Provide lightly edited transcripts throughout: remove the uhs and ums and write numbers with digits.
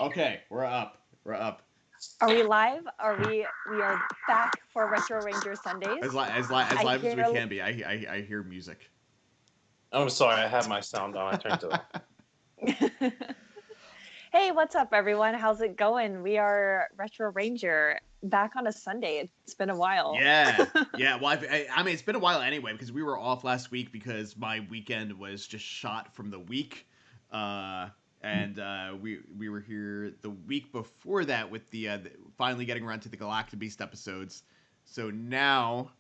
Okay, we're up. We're up. Are we live? We are back for Retro Ranger Sundays. As I live as we hear can be. I hear music. I'm sorry, I have my sound on. I turned it off. Hey, what's up everyone? How's it going? We are Retro Ranger back on a Sunday. It's been a while. Yeah, yeah. Well, I mean, it's been a while anyway because we were off last week because my weekend was just shot from the week, uh, and we were here the week before that with finally getting around to the Galactic Beast episodes. So now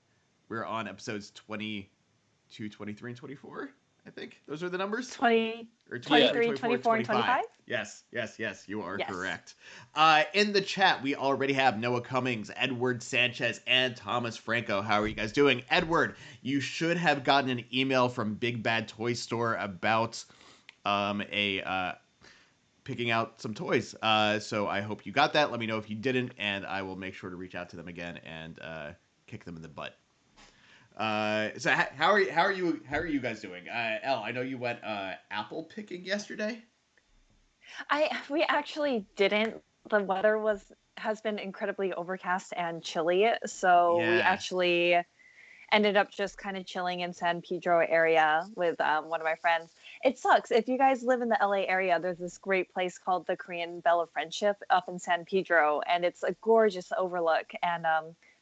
we're on episodes 22, 23, and 24. I think those are the numbers. 20, Or 23, 23, 24, and 25? Yes, you are Yes. correct. In the chat, we already have Noah Cummings, Edward Sanchez, and Thomas Franco. How are you guys doing? Edward, you should have gotten an email from Big Bad Toy Store about picking out some toys. So I hope you got that. Let me know if you didn't, and I will make sure to reach out to them again and kick them in the butt. So how are you guys doing? Elle, I know you went apple picking yesterday. We actually didn't. The weather has been incredibly overcast and chilly, so we Yeah. actually ended up just kind of chilling in San Pedro area with one of my friends. It sucks. If you guys live in the LA area, there's this great place called the Korean Bell of Friendship up in San Pedro, and it's a gorgeous overlook. And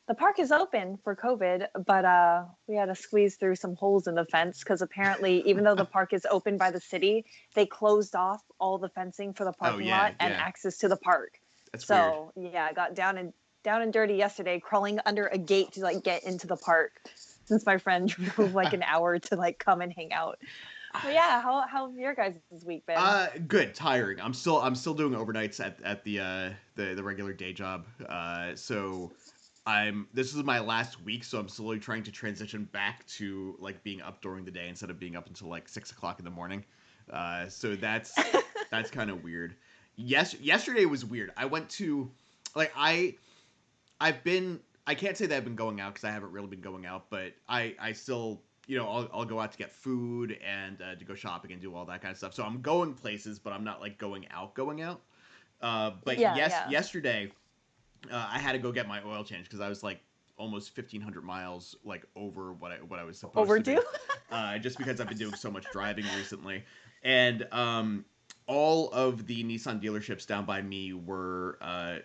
the park is open for COVID, but we had to squeeze through some holes in the fence because apparently, even though the park is open by the city, they closed off all the fencing for the parking lot and access to the park. That's so weird. Yeah, I got down and dirty yesterday, crawling under a gate to like get into the park. Since my friend drove like an hour to like come and hang out. But yeah, how have your guys' week been? Good, tiring. I'm still doing overnights at the regular day job. So this is my last week, so I'm slowly trying to transition back to like being up during the day instead of being up until like 6 o'clock in the morning. So that's kind of weird. Yesterday was weird. I went to like I can't say that I've been going out because I haven't really been going out, but I still, I'll go out to get food and to go shopping and do all that kind of stuff. So I'm going places, but I'm not like going out. But yesterday, I had to go get my oil change because I was like almost 1,500 miles like over what I was supposed Overdue? to do. Just because I've been doing so much driving recently, and all of the Nissan dealerships down by me were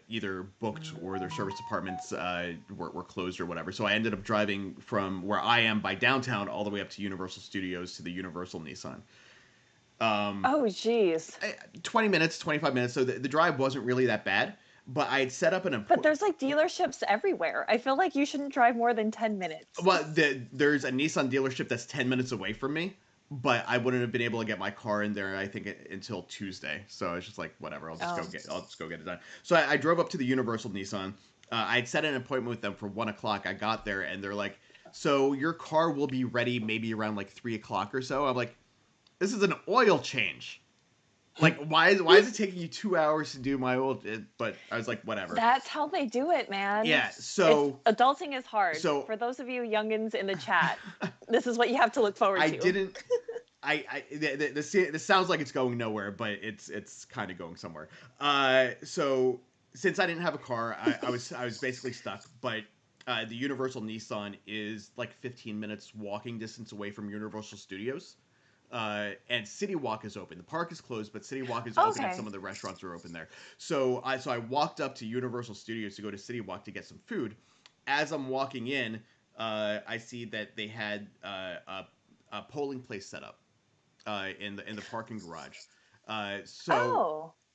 either booked or their service departments were closed or whatever. So I ended up driving from where I am by downtown all the way up to Universal Studios to the Universal Nissan. Oh, geez. 20 minutes, 25 minutes. So the drive wasn't really that bad. But I had set up But there's like dealerships everywhere. I feel like you shouldn't drive more than 10 minutes. Well, there's a Nissan dealership that's 10 minutes away from me. But I wouldn't have been able to get my car in there, I think, until Tuesday. So I was just like, whatever, I'll just go get it done. So I drove up to the Universal Nissan. I had set an appointment with them for 1 o'clock. I got there, and they're like, so your car will be ready maybe around like 3 o'clock or so. I'm like, this is an oil change. Like, why is it taking you 2 hours to do my oil? But I was like, whatever. That's how they do it, man. Yeah, so... adulting is hard. So... For those of you youngins in the chat, this is what you have to look forward to. This sounds like it's going nowhere, but it's kind of going somewhere. So since I didn't have a car, I was basically stuck. But the Universal Nissan is like 15 minutes walking distance away from Universal Studios. And City Walk is open. The park is closed, but City Walk is open, and some of the restaurants are open there. So I walked up to Universal Studios to go to City Walk to get some food. As I'm walking in, I see that they had a polling place set up in the parking garage.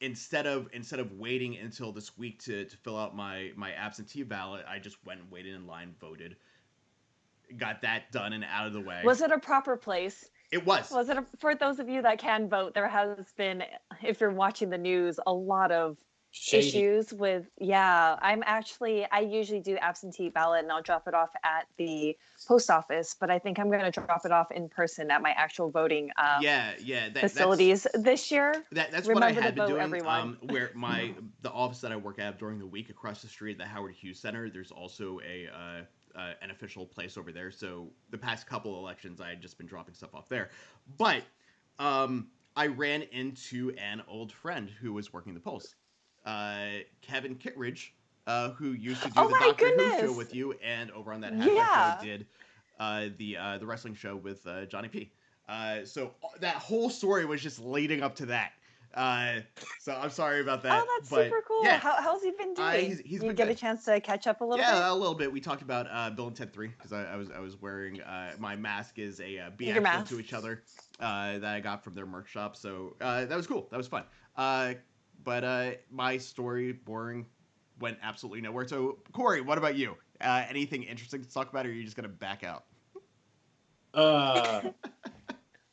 Instead of waiting until this week to fill out my absentee ballot, I just went and waited in line, voted, got that done and out of the way. Was it a proper place? It was. Was it for those of you that can vote? There has been, if you're watching the news, a lot of issues with. Yeah, I usually do absentee ballot and I'll drop it off at the post office, but I think I'm going to drop it off in person at my actual voting facilities this year. That's what I had been doing. Where the office that I work at during the week across the street, the Howard Hughes Center, there's also an official place over there. So the past couple elections, I had just been dropping stuff off there. But I ran into an old friend who was working the polls. Kevin Kittredge, who used to do Oh the my Doctor Who show goodness. with you, and over on that Hashtag show Yeah. did the wrestling show with Johnny P. So that whole story was just leading up to that. So I'm sorry about that, Oh, that's but super cool. yeah, How's he been doing? he's You been get a good. chance to catch up a little bit? Yeah, a little bit. We talked about Bill and Ted 3 because I was wearing my mask is a Be Your Excellent mask. to Each Other that I got from their merch shop. So that was cool. That was fun. But my story boring went absolutely nowhere. So Corey, what about you? Anything interesting to talk about, or are you just gonna back out? Uh,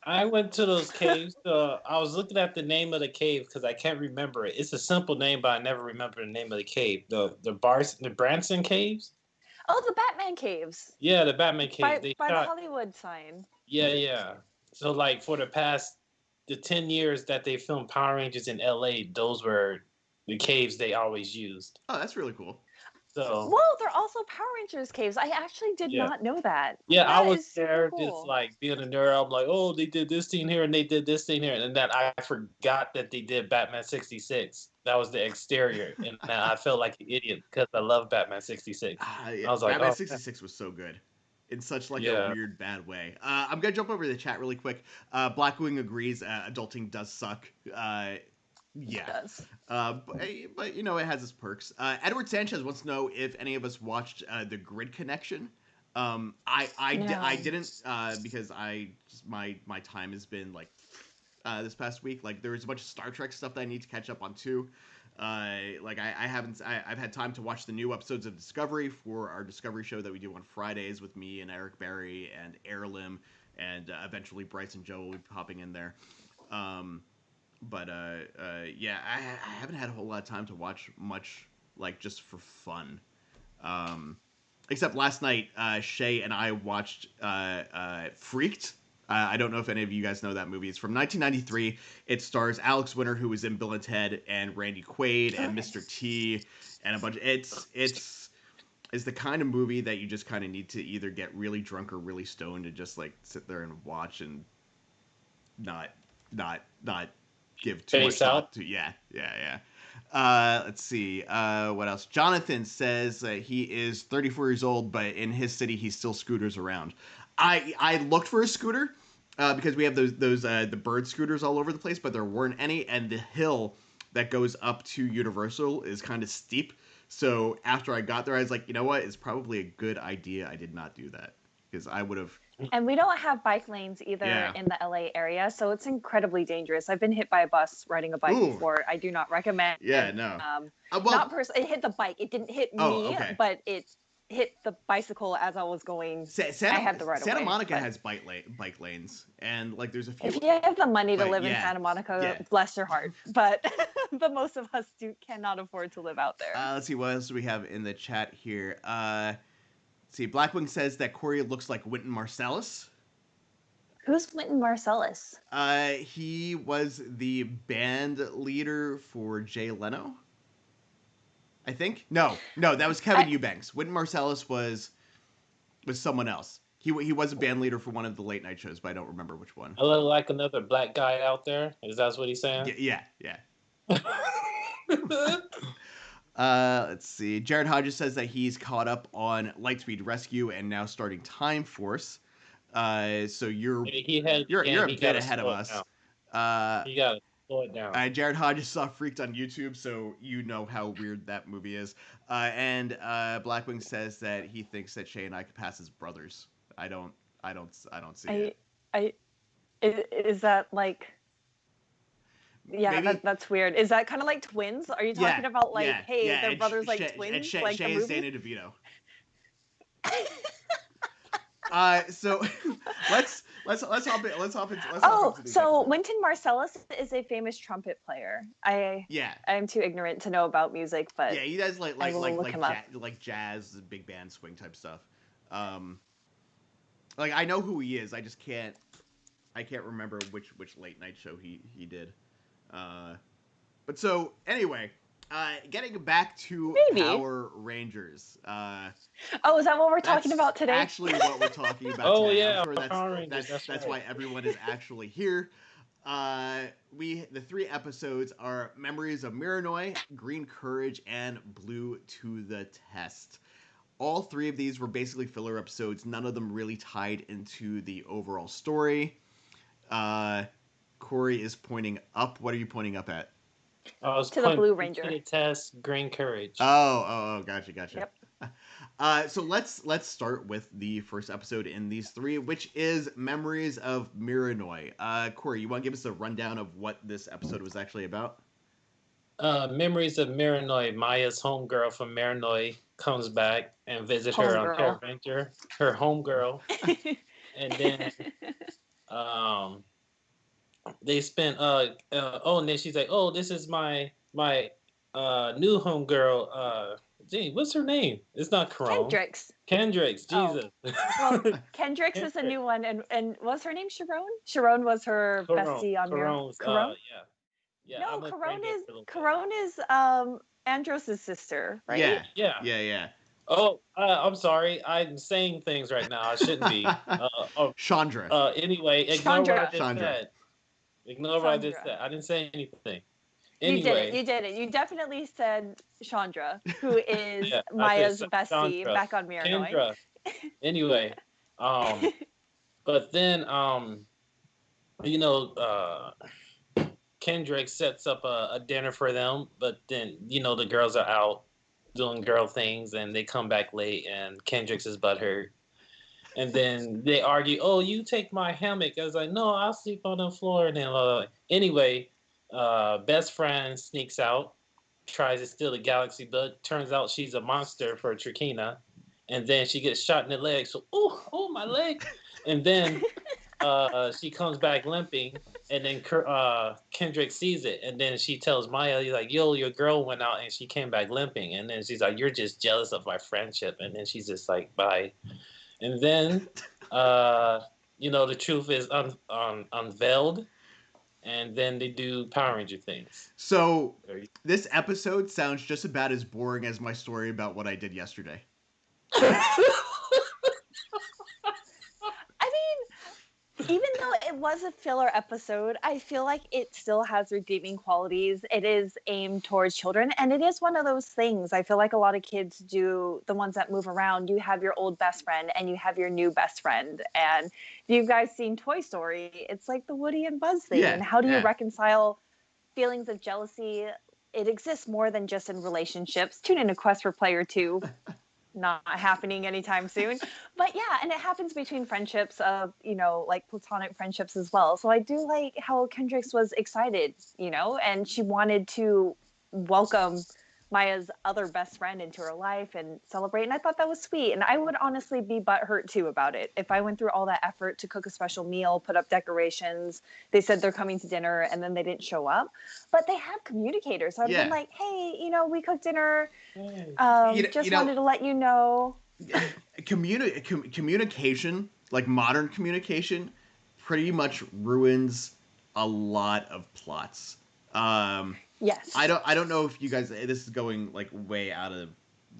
I went to those caves. I was looking at the name of the cave because I can't remember it. It's a simple name, but I never remember the name of the cave. The Branson caves. Oh, the Batman caves Yeah, the Batman cave. They by the shot. Hollywood sign. Yeah, yeah. So like for the 10 years that they filmed Power Rangers in L.A., those were the caves they always used. Oh, that's really cool. So Well, they're also Power Rangers caves. I actually did yeah. not know that. Yeah, I That was is super there just cool. like being a nerd. I'm like, oh, they did this scene here and they did this scene here. And then I forgot that they did Batman 66. That was the exterior. And I felt like an idiot because I love Batman 66. Yeah, I was like, Batman oh, 66 was so good. In such like a yeah. weird bad way. I'm gonna jump over to the chat really quick. Blackwing agrees. Adulting does suck. It Yeah. does. But you know it has its perks. Edward Sanchez wants to know if any of us watched The Grid Connection. I No. didn't because my time has been like this past week. Like there was a bunch of Star Trek stuff that I need to catch up on too. I've had time to watch the new episodes of Discovery for our Discovery show that we do on Fridays with me and Eric Berry and Heirloom, and eventually Bryce and Joe will be popping in there. Yeah, I haven't had a whole lot of time to watch much, like just for fun. Except last night, Shay and I watched Freaked. I don't know if any of you guys know that movie. It's from 1993. It stars Alex Winter, who was in Bill and Ted, and Randy Quaid, and Mr. T, and a bunch. It's the kind of movie that you just kind of need to either get really drunk or really stoned and just like sit there and watch and not not give too much Face thought out. to. Yeah. Let's see. What else? Jonathan says he is 34 years old, but in his city he still scooters around. I looked for a scooter because we have those the bird scooters all over the place, but there weren't any, and the hill that goes up to Universal is kind of steep. So after I got there, I was like, you know what? It's probably a good idea I did not do that because I would have. And we don't have bike lanes either Yeah. in the LA area, so it's incredibly dangerous. I've been hit by a bus riding a bike Ooh. before. I do not recommend. Yeah, no. Well, Not personally. It hit the bike. It didn't hit Oh, me, okay. but it hit the bicycle as I was going. I had the right Santa away, Monica but- has bike lanes, and like there's a few. If you have the money to But live in yeah, Santa Monica, yeah. bless your heart. But but most of us cannot afford to live out there. Let's see what else do we have in the chat here. Let's see, Blackwing says that Corey looks like Wynton Marsalis. Who's Wynton Marsalis? He was the band leader for Jay Leno. I think no, that was Kevin Eubanks. Wynton Marsalis was someone else. He was a band leader for one of the late night shows, but I don't remember which one. I look like another black guy out there. Is that what he's saying? Yeah. Let's see. Jared Hodges says that he's caught up on Lightspeed Rescue and now starting Time Force. So you're a bit ahead of us. You gotta slow it down. Jared Hodges saw Freaked on YouTube, so you know how weird that movie is. And Blackwing says that he thinks that Shay and I could pass as brothers. I don't see it. Is that like? Yeah, Maybe, that's weird. Is that kind of like twins? Are you talking about like, hey, they're brothers like twins? And Shay, like Shay the is movie? Danny DeVito. So let's hop into so Wynton Marsalis is a famous trumpet player. I'm too ignorant to know about music, but yeah, he does like jazz, big band swing type stuff. Like I know who he is, I just can't remember which late night show he did. But so anyway, getting back to Power Rangers. Is that what we're talking about today? Actually, what we're talking about. Oh today. yeah, I'm sure that's why everyone is actually here. The 3 episodes are Memories of Miranoi, Green Courage, and Blue to the Test. All 3 of these were basically filler episodes. None of them really tied into the overall story. Corey is pointing up. What are you pointing up at? I was To the pointing Blue to Ranger. the test, Green Courage. Gotcha. Yep. So let's start with the first episode in these 3, which is Memories of Miranoi. Corey, you want to give us a rundown of what this episode was actually about? Memories of Miranoi. Maya's homegirl from Miranoi comes back and visits her on Homegirl. Terraventure. Her homegirl, and then they spent and then she's like, oh, this is my new homegirl. Gee, what's her name? It's not Caron. Kendricks. Jesus. Well, Kendricks is a new one, and was her name Sharon? Sharon was her bestie on Caron. Yeah. No, Caron is Andros' sister, right? Yeah. Oh, I'm sorry. I'm saying things right now. I shouldn't be. Chandra. Anyway, ignore what I just said. Ignore what I just said. I didn't say anything. Anyway. You did it. You definitely said Chandra, who is Maya's bestie back on Miranoi. Kendra. Anyway, but then Kendrick sets up a dinner for them, but then the girls are out doing girl things, and they come back late, and Kendrick's is butthurt. And then they argue, oh, you take my hammock. I was like, no, I'll sleep on the floor. And then, anyway, best friend sneaks out, tries to steal the galaxy book. Turns out she's a monster for Trakina. And then she gets shot in the leg. So, oh, my leg. And then she comes back limping. And then Kendrick sees it. And then she tells Maya, he's like, yo, your girl went out and she came back limping. And then she's like, you're just jealous of my friendship. And then she's just like, bye. And then, the truth is unveiled, and then they do Power Ranger things. So this episode sounds just about as boring as my story about what I did yesterday. Even though it was a filler episode, I feel like it still has redeeming qualities. It is aimed towards children, and it is one of those things. I feel like a lot of kids do, the ones that move around. You have your old best friend, and you have your new best friend. And if you've guys seen Toy Story, it's like the Woody and Buzz thing. Yeah, and how do you reconcile feelings of jealousy? It exists more than just in relationships. Tune in to Quest for Player 2. Not happening anytime soon, but yeah, and it happens between friendships of like platonic friendships as well. So I do like how Kendricks was excited, and she wanted to welcome Maya's other best friend into her life and celebrate, and I thought that was sweet. And I would honestly be butthurt too about it if I went through all that effort to cook a special meal, put up decorations, they said they're coming to dinner, and then they didn't show up. But they have communicators, so I've been like, hey, we cooked dinner, just wanted to let you know. Communication, like modern communication, pretty much ruins a lot of plots. Yes. I don't know if you guys. This is going like way out of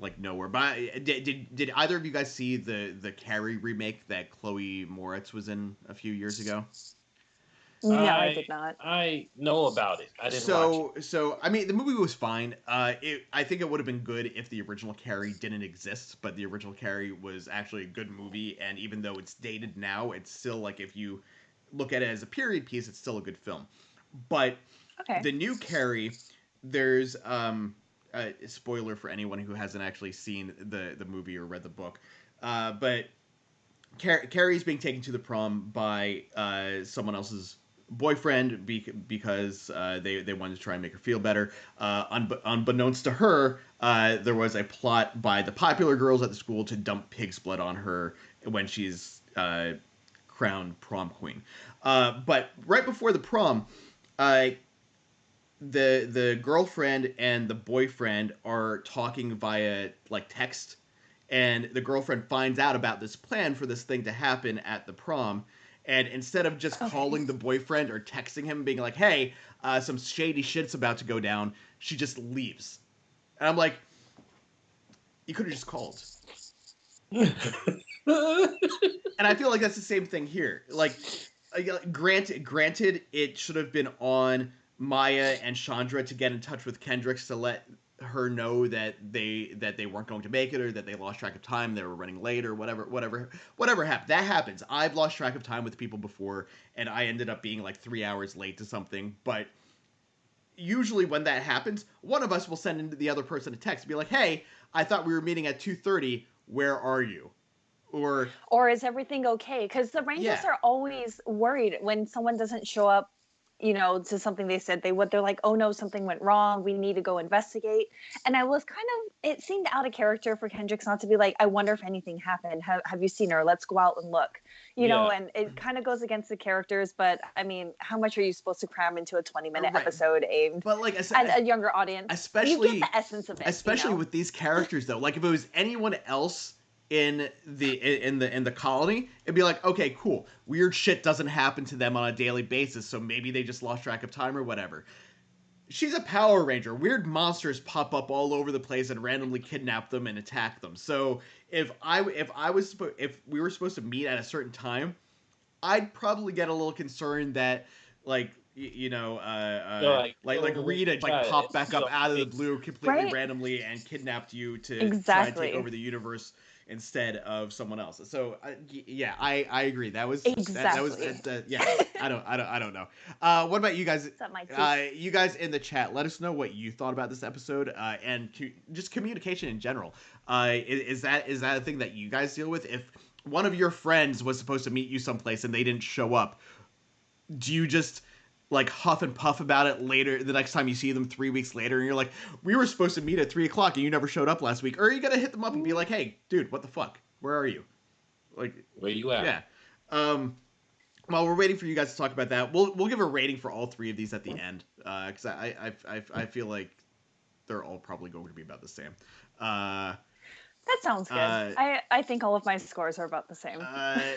like nowhere. But did either of you guys see the Carrie remake that Chloe Moritz was in a few years ago? No, I did not. I know about it. I didn't watch it. So I mean, the movie was fine. I think it would have been good if the original Carrie didn't exist. But the original Carrie was actually a good movie, and even though it's dated now, it's still like if you look at it as a period piece, it's still a good film. But the new Carrie, there's a spoiler for anyone who hasn't actually seen the movie or read the book, but Carrie's being taken to the prom by someone else's boyfriend because they wanted to try and make her feel better. Unbeknownst to her, there was a plot by the popular girls at the school to dump pig's blood on her when she's crowned prom queen. But right before the prom, the girlfriend and the boyfriend are talking via like text, and the girlfriend finds out about this plan for this thing to happen at the prom, and instead of just calling the boyfriend or texting him being like, hey, some shady shit's about to go down, she just leaves. And I'm like, you could have just called. And I feel like that's the same thing here. Like Granted, it should have been on Maya and Chandra to get in touch with Kendricks to let her know that they weren't going to make it, or that they lost track of time, they were running late, or whatever happened. That happens. I've lost track of time with people before, and I ended up being like 3 hours late to something. But usually when that happens, one of us will send into the other person a text and be like, "Hey, I thought we were meeting at 2:30. Where are you?" Or is everything okay? Because the Rangers Yeah. are always worried when someone doesn't show up, to something they said they would. They're like, oh no, something went wrong. We need to go investigate. And it seemed out of character for Kendricks not to be like, I wonder if anything happened. Have you seen her? Let's go out and look. Yeah. And it kind of goes against the characters. But I mean, how much are you supposed to cram into a 20-minute Right. episode aimed But like at a younger audience? especially You get the essence of it. especially with these characters though. Like if it was anyone else in the colony, it'd be like, okay, cool. Weird shit doesn't happen to them on a daily basis, so maybe they just lost track of time or whatever. She's a Power Ranger. Weird monsters pop up all over the place and randomly kidnap them and attack them. So if we were supposed to meet at a certain time, I'd probably get a little concerned that like like Rita like popped back up out of the blue completely Right? randomly and kidnapped you to try and Exactly. take over the universe instead of someone else. So yeah, I agree. That was Exactly. yeah. I don't know. What about you guys? You guys in the chat, let us know what you thought about this episode, and just communication in general. Is that a thing that you guys deal with? If one of your friends was supposed to meet you someplace and they didn't show up, do you just like huff and puff about it later the next time you see them 3 weeks later, and you're like, we were supposed to meet at 3 o'clock and you never showed up last week? Or are you gonna hit them up and be like, hey dude, what the fuck, where are you? Like, where you at? Yeah. While we're waiting for you guys to talk about that, we'll give a rating for all three of these at the end, because I feel like they're all probably going to be about the same. That sounds good. I think all of my scores are about the same.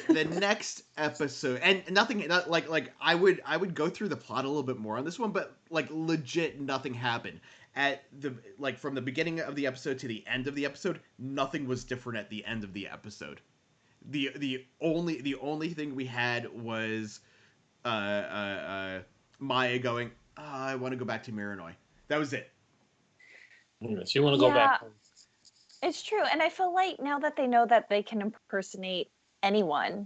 The next episode, and nothing like I would go through the plot a little bit more on this one, but like legit nothing happened at the from the beginning of the episode to the end of the episode. Nothing was different at the end of the episode. The only thing we had was Maya going, I want to go back to Miranoi. That was it. She want to go back home. It's true. And I feel like now that they know that they can impersonate anyone,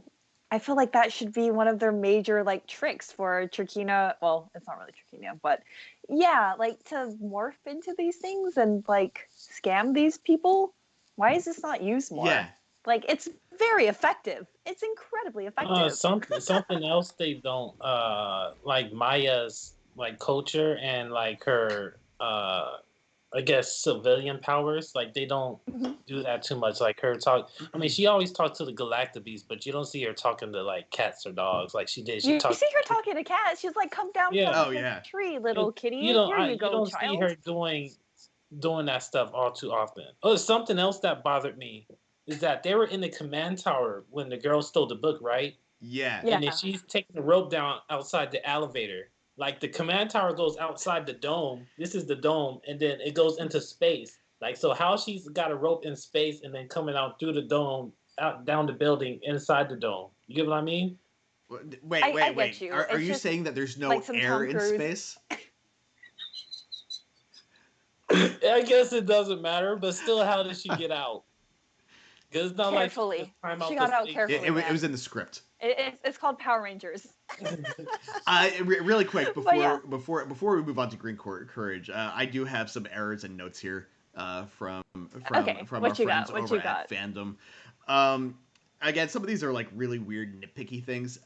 I feel like that should be one of their major like tricks for Trikina. Well, it's not really Trikina, but yeah, like to morph into these things and like scam these people. Why is this not used more? Yeah. Like, it's very effective. It's incredibly effective. Something else they don't like Maya's like culture and like her I guess civilian powers, like they don't do that too much. Like her talk, I mean, she always talks to the Galactabees, but you don't see her talking to like cats or dogs like she did. You see her talking to cats. She's like, "Come down from the tree, little kitty. Here you go, don't child." see her doing that stuff all too often. Oh, something else that bothered me is that they were in the command tower when the girl stole the book, right? Yeah. And then she's taking the rope down outside the elevator. Like the command tower goes outside the dome. This is the dome, and then it goes into space. Like, so how she's got a rope in space and then coming out through the dome, out down the building, inside the dome. You get what I mean? Wait. Are you saying that there's no like air in space? I guess it doesn't matter, but still, how did she get out? Because it's not carefully. Like she got out carefully. It was in the script. It's called Power Rangers. Really quick before we move on to Green Courage, I do have some errors and notes here from our friends over at Fandom. Again, some of these are like really weird, nitpicky things.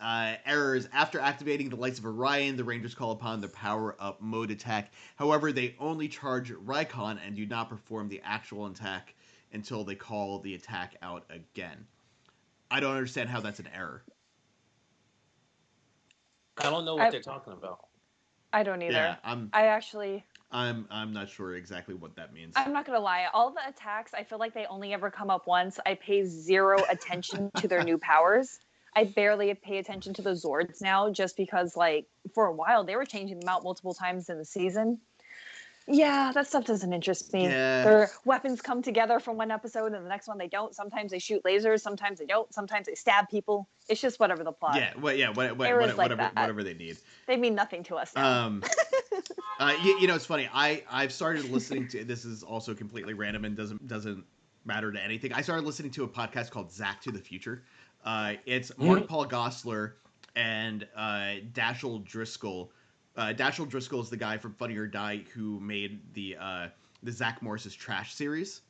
Errors. After activating the Lights of Orion, the Rangers call upon their power-up mode attack. However, they only charge Rykon and do not perform the actual attack until they call the attack out again. I don't understand how that's an error. I don't know what they're talking about. I don't either. Yeah, I'm not sure exactly what that means. I'm not gonna lie. All the attacks, I feel like they only ever come up once. I pay zero attention to their new powers. I barely pay attention to the Zords now, just because like for a while they were changing them out multiple times in the season. Yeah, that stuff doesn't interest me. Yeah. Their weapons come together from one episode and the next one they don't. Sometimes they shoot lasers, sometimes they don't. Sometimes they stab people. It's just whatever the plot. Yeah, well, yeah, Errors like that. whatever they need. They mean nothing to us now. You know, it's funny. I've started listening to. This is also completely random and doesn't matter to anything. I started listening to a podcast called Zach to the Future. It's Mark Paul Gosselaar and Dashiell Driscoll. Dashiell Driscoll is the guy from Funny or Die who made the Zach Morris's Trash series.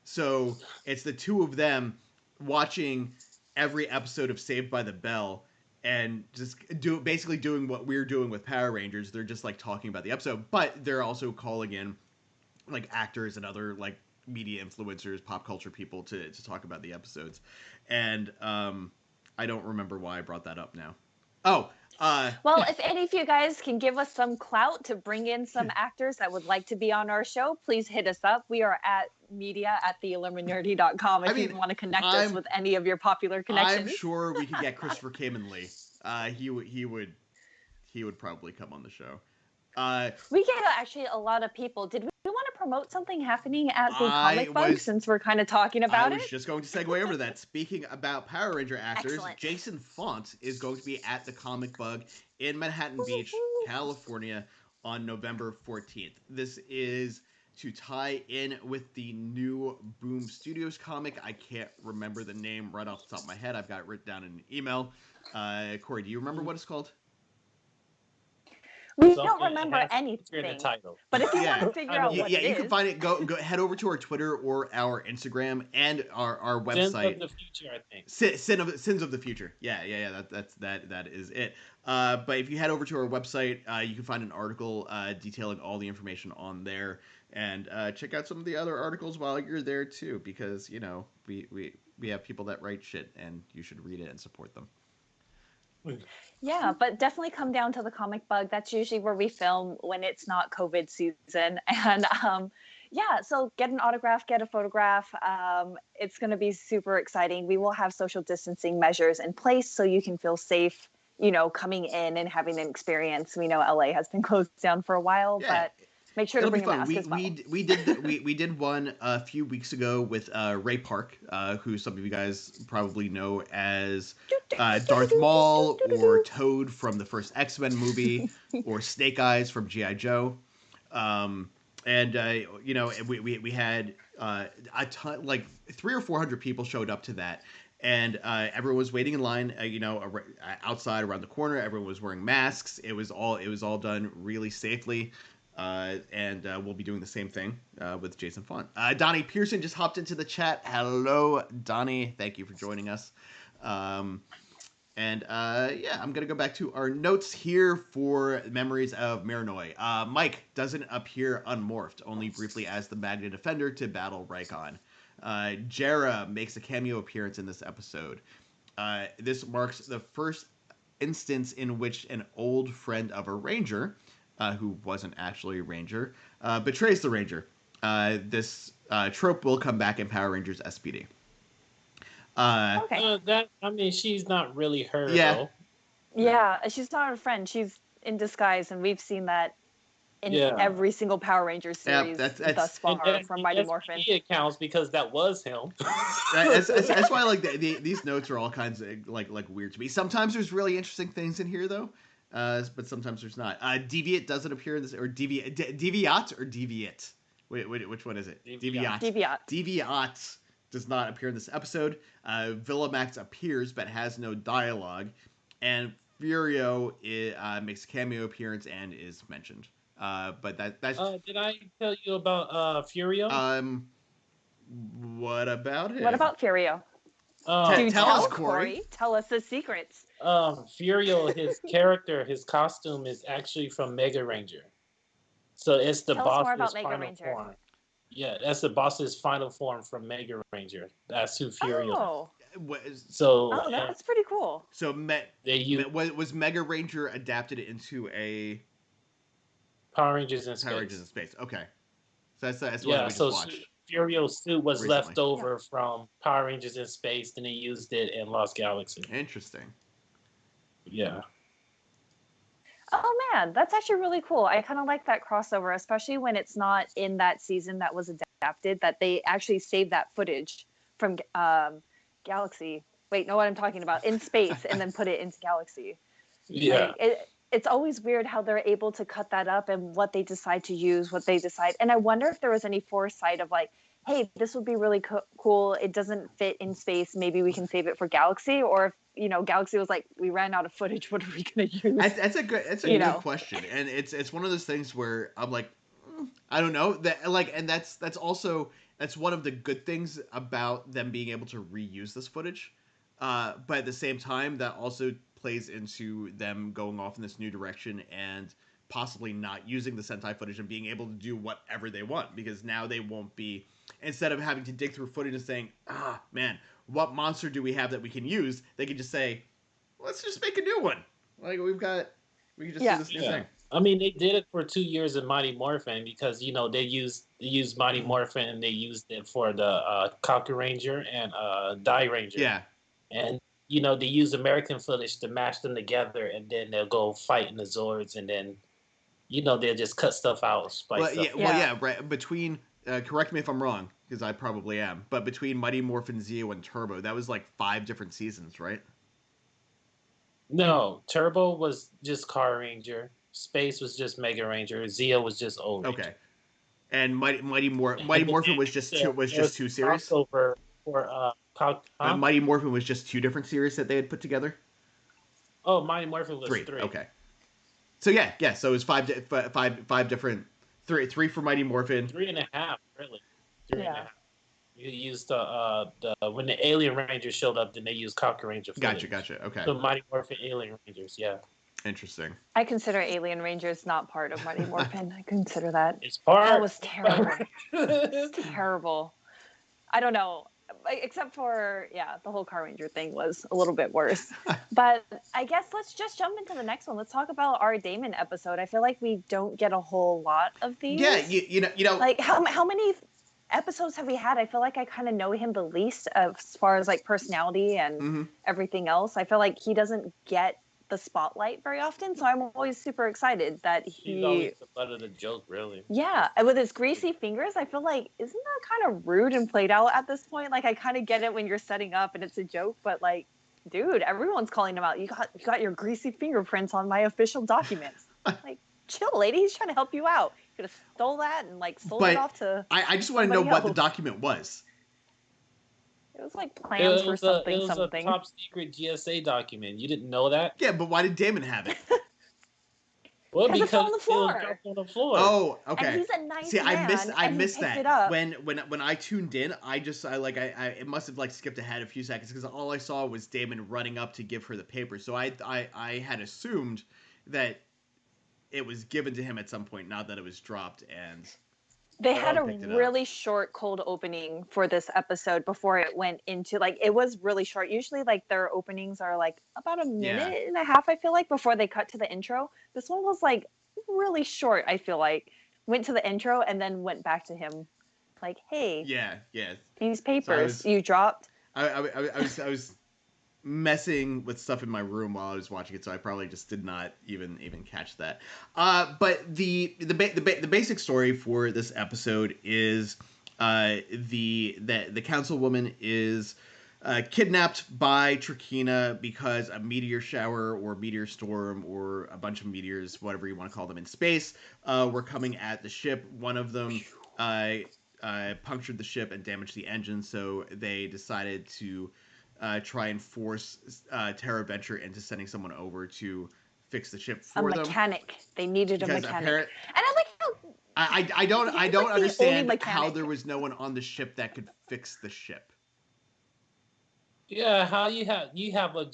So it's the two of them watching every episode of Saved by the Bell and just basically doing what we're doing with Power Rangers. They're just like talking about the episode, but they're also calling in like actors and other like media influencers, pop culture people to talk about the episodes. And I don't remember why I brought that up now. Well, if any of you guys can give us some clout to bring in some actors that would like to be on our show, please hit us up. We are at media@theilluminerdi.com if you want to connect us with any of your popular connections. I'm sure we could get Christopher Kamen-Lee. He would probably come on the show. We get actually a lot of people. Did we want to promote something happening at the Comic Bug since we're kind of talking about it? I was just going to segue over to that. Speaking about Power Ranger actors, excellent. Jason Font is going to be at the Comic Bug in Manhattan Beach, California on November 14th. This is to tie in with the new Boom Studios comic. I can't remember the name right off the top of my head. I've got it written down in an email. Corey, do you remember what it's called? We don't remember anything, but if you want to figure out what it is, you can find it. Go head over to our Twitter or our Instagram and our website. Sins of the Future, I think. Sins of the Future. Yeah. That is it. But if you head over to our website, you can find an article detailing all the information on there, and check out some of the other articles while you're there too, because you know we have people that write shit, and you should read it and support them. Yeah, but definitely come down to the Comic Bug. That's usually where we film when it's not COVID season. And yeah, so get an autograph, get a photograph. It's going to be super exciting. We will have social distancing measures in place so you can feel safe, you know, coming in and having an experience. We know LA has been closed down for a while, but make sure to bring a mask as well. We did one a few weeks ago with Ray Park, who some of you guys probably know as Darth Maul or Toad from the first X-Men movie, or Snake Eyes from G.I. Joe. You know, we had a ton, like 300 or 400 people showed up to that. And everyone was waiting in line, you know, outside around the corner. Everyone was wearing masks. It was all done really safely. And we'll be doing the same thing with Jason Font. Donnie Pearson just hopped into the chat. Hello, Donnie. Thank you for joining us. Yeah, I'm going to go back to our notes here for Memories of Miranoi. Mike doesn't appear unmorphed, only briefly as the Magna Defender to battle Raikon. Jera makes a cameo appearance in this episode. This marks the first instance in which an old friend of a Ranger, who wasn't actually a Ranger, betrays the Ranger. This trope will come back in Power Rangers SPD. Okay. She's not really her, though. Yeah, she's not her friend. She's in disguise, and we've seen that in every single Power Rangers series thus far from Mighty Morphin. He accounts because that was him. That's why like these notes are all kinds of like weird to me. Sometimes there's really interesting things in here though, but sometimes there's not. Deviate doesn't appear in this, or Deviat or Deviate. Wait, which one is it? Deviat. Deviat does not appear in this episode. Villamax appears but has no dialogue, and Furio makes a cameo appearance and is mentioned. But that's. Did I tell you about Furio? What about him? What about Furio? Tell us, Corey. Tell us the secrets. Furio, his character, his costume is actually from Mega Ranger. So it's the boss's final form. Yeah, that's the boss's final form from Mega Ranger. That's who Furio is. So that's pretty cool. So was Mega Ranger adapted into a Power Rangers in Space? Power Rangers in Space. Okay, so that's what we just watched. Furio's suit was left over from Power Rangers in Space, then he used it in Lost Galaxy. Interesting. Yeah. Oh man, that's actually really cool. I kind of like that crossover, especially when it's not in that season that was adapted, that they actually saved that footage from Galaxy. Wait, know what I'm talking about? In space, and then put it into Galaxy. Yeah. Like it's always weird how they're able to cut that up and what they decide to use, what they decide. And I wonder if there was any foresight of like, hey, this would be really cool. It doesn't fit in space. Maybe we can save it for Galaxy. Or if, Galaxy was like, we ran out of footage. What are we going to use? That's a good question, and it's one of those things where I'm like, I don't know that like, and that's also that's one of the good things about them being able to reuse this footage, but at the same time that also plays into them going off in this new direction and possibly not using the Sentai footage and being able to do whatever they want, because now they won't be, instead of having to dig through footage and saying, ah man, what monster do we have that we can use, they can just say, let's just make a new one. Like we can just do this new thing. I mean, they did it for 2 years in Mighty Morphin because they used Mighty Morphin and they used it for the Kaku Ranger and Die Ranger. Yeah, and they use American footage to match them together, and then they'll go fight in the Zords, and then they'll just cut stuff out, spice stuff. Right. Between correct me if I'm wrong, because I probably am, but between Mighty Morphin Zeo and Turbo, that was like 5 different seasons, right? No, Turbo was just Car Ranger. Space was just Mega Ranger. Zeo was just Old Ranger. Okay. And Mighty Morphin was just two series. Crossover for Mighty Morphin was just 2 different series that they had put together. Oh, Mighty Morphin was 3. Okay. So yeah. So it was five different, three for Mighty Morphin. 3.5, really. 3.5. You used the when the Alien Rangers showed up, then they used Kaku Ranger footage. Gotcha. Okay. So Mighty Morphin Alien Rangers, yeah. Interesting. I consider Alien Rangers not part of Mighty Morphin. I consider that. It's part. That was terrible. It's terrible. I don't know. Except for, the whole Car Ranger thing was a little bit worse. But I guess let's just jump into the next one. Let's talk about our Damon episode. I feel like we don't get a whole lot of these. Yeah, you know. Like, how many episodes have we had? I feel like I kind of know him the least as far as, like, personality and everything else. I feel like he doesn't get the spotlight very often, so I'm always super excited that he's always the butt of the joke, really. Yeah, and with his greasy fingers, I feel like, isn't that kind of rude and played out at this point? Like, I kind of get it when you're setting up and it's a joke, but like, dude, everyone's calling him out. You got your greasy fingerprints on my official documents. Like, chill, lady. He's trying to help you out. You could have stole that and like sold it off to. I just want to know what the document was. It was like plans for something. It was a top secret GSA document. You didn't know that? Yeah, but why did Damon have it? Well, because it's on the floor. Oh, okay. And he's a nice man. I missed that. When I tuned in, I it must have like skipped ahead a few seconds because all I saw was Damon running up to give her the paper. So I had assumed that it was given to him at some point, not that it was dropped. And they had a really short cold opening for this episode before it went into, like, it was really short. Usually, like, their openings are, like, about a minute and a half, I feel like, before they cut to the intro. This one was, like, really short, I feel like. Went to the intro and then went back to him. Like, hey. Yeah. These papers you dropped. I was messing with stuff in my room while I was watching it, so I probably just did not even catch that. But the basic story for this episode is the councilwoman is kidnapped by Trakina because a meteor shower or meteor storm or a bunch of meteors, whatever you want to call them, in space were coming at the ship. One of them punctured the ship and damaged the engine, so they decided to try and force Terra Venture into sending someone over to fix the ship for them. A mechanic. They needed a mechanic. And I like how I don't understand how there was no one on the ship that could fix the ship. Yeah, how you have a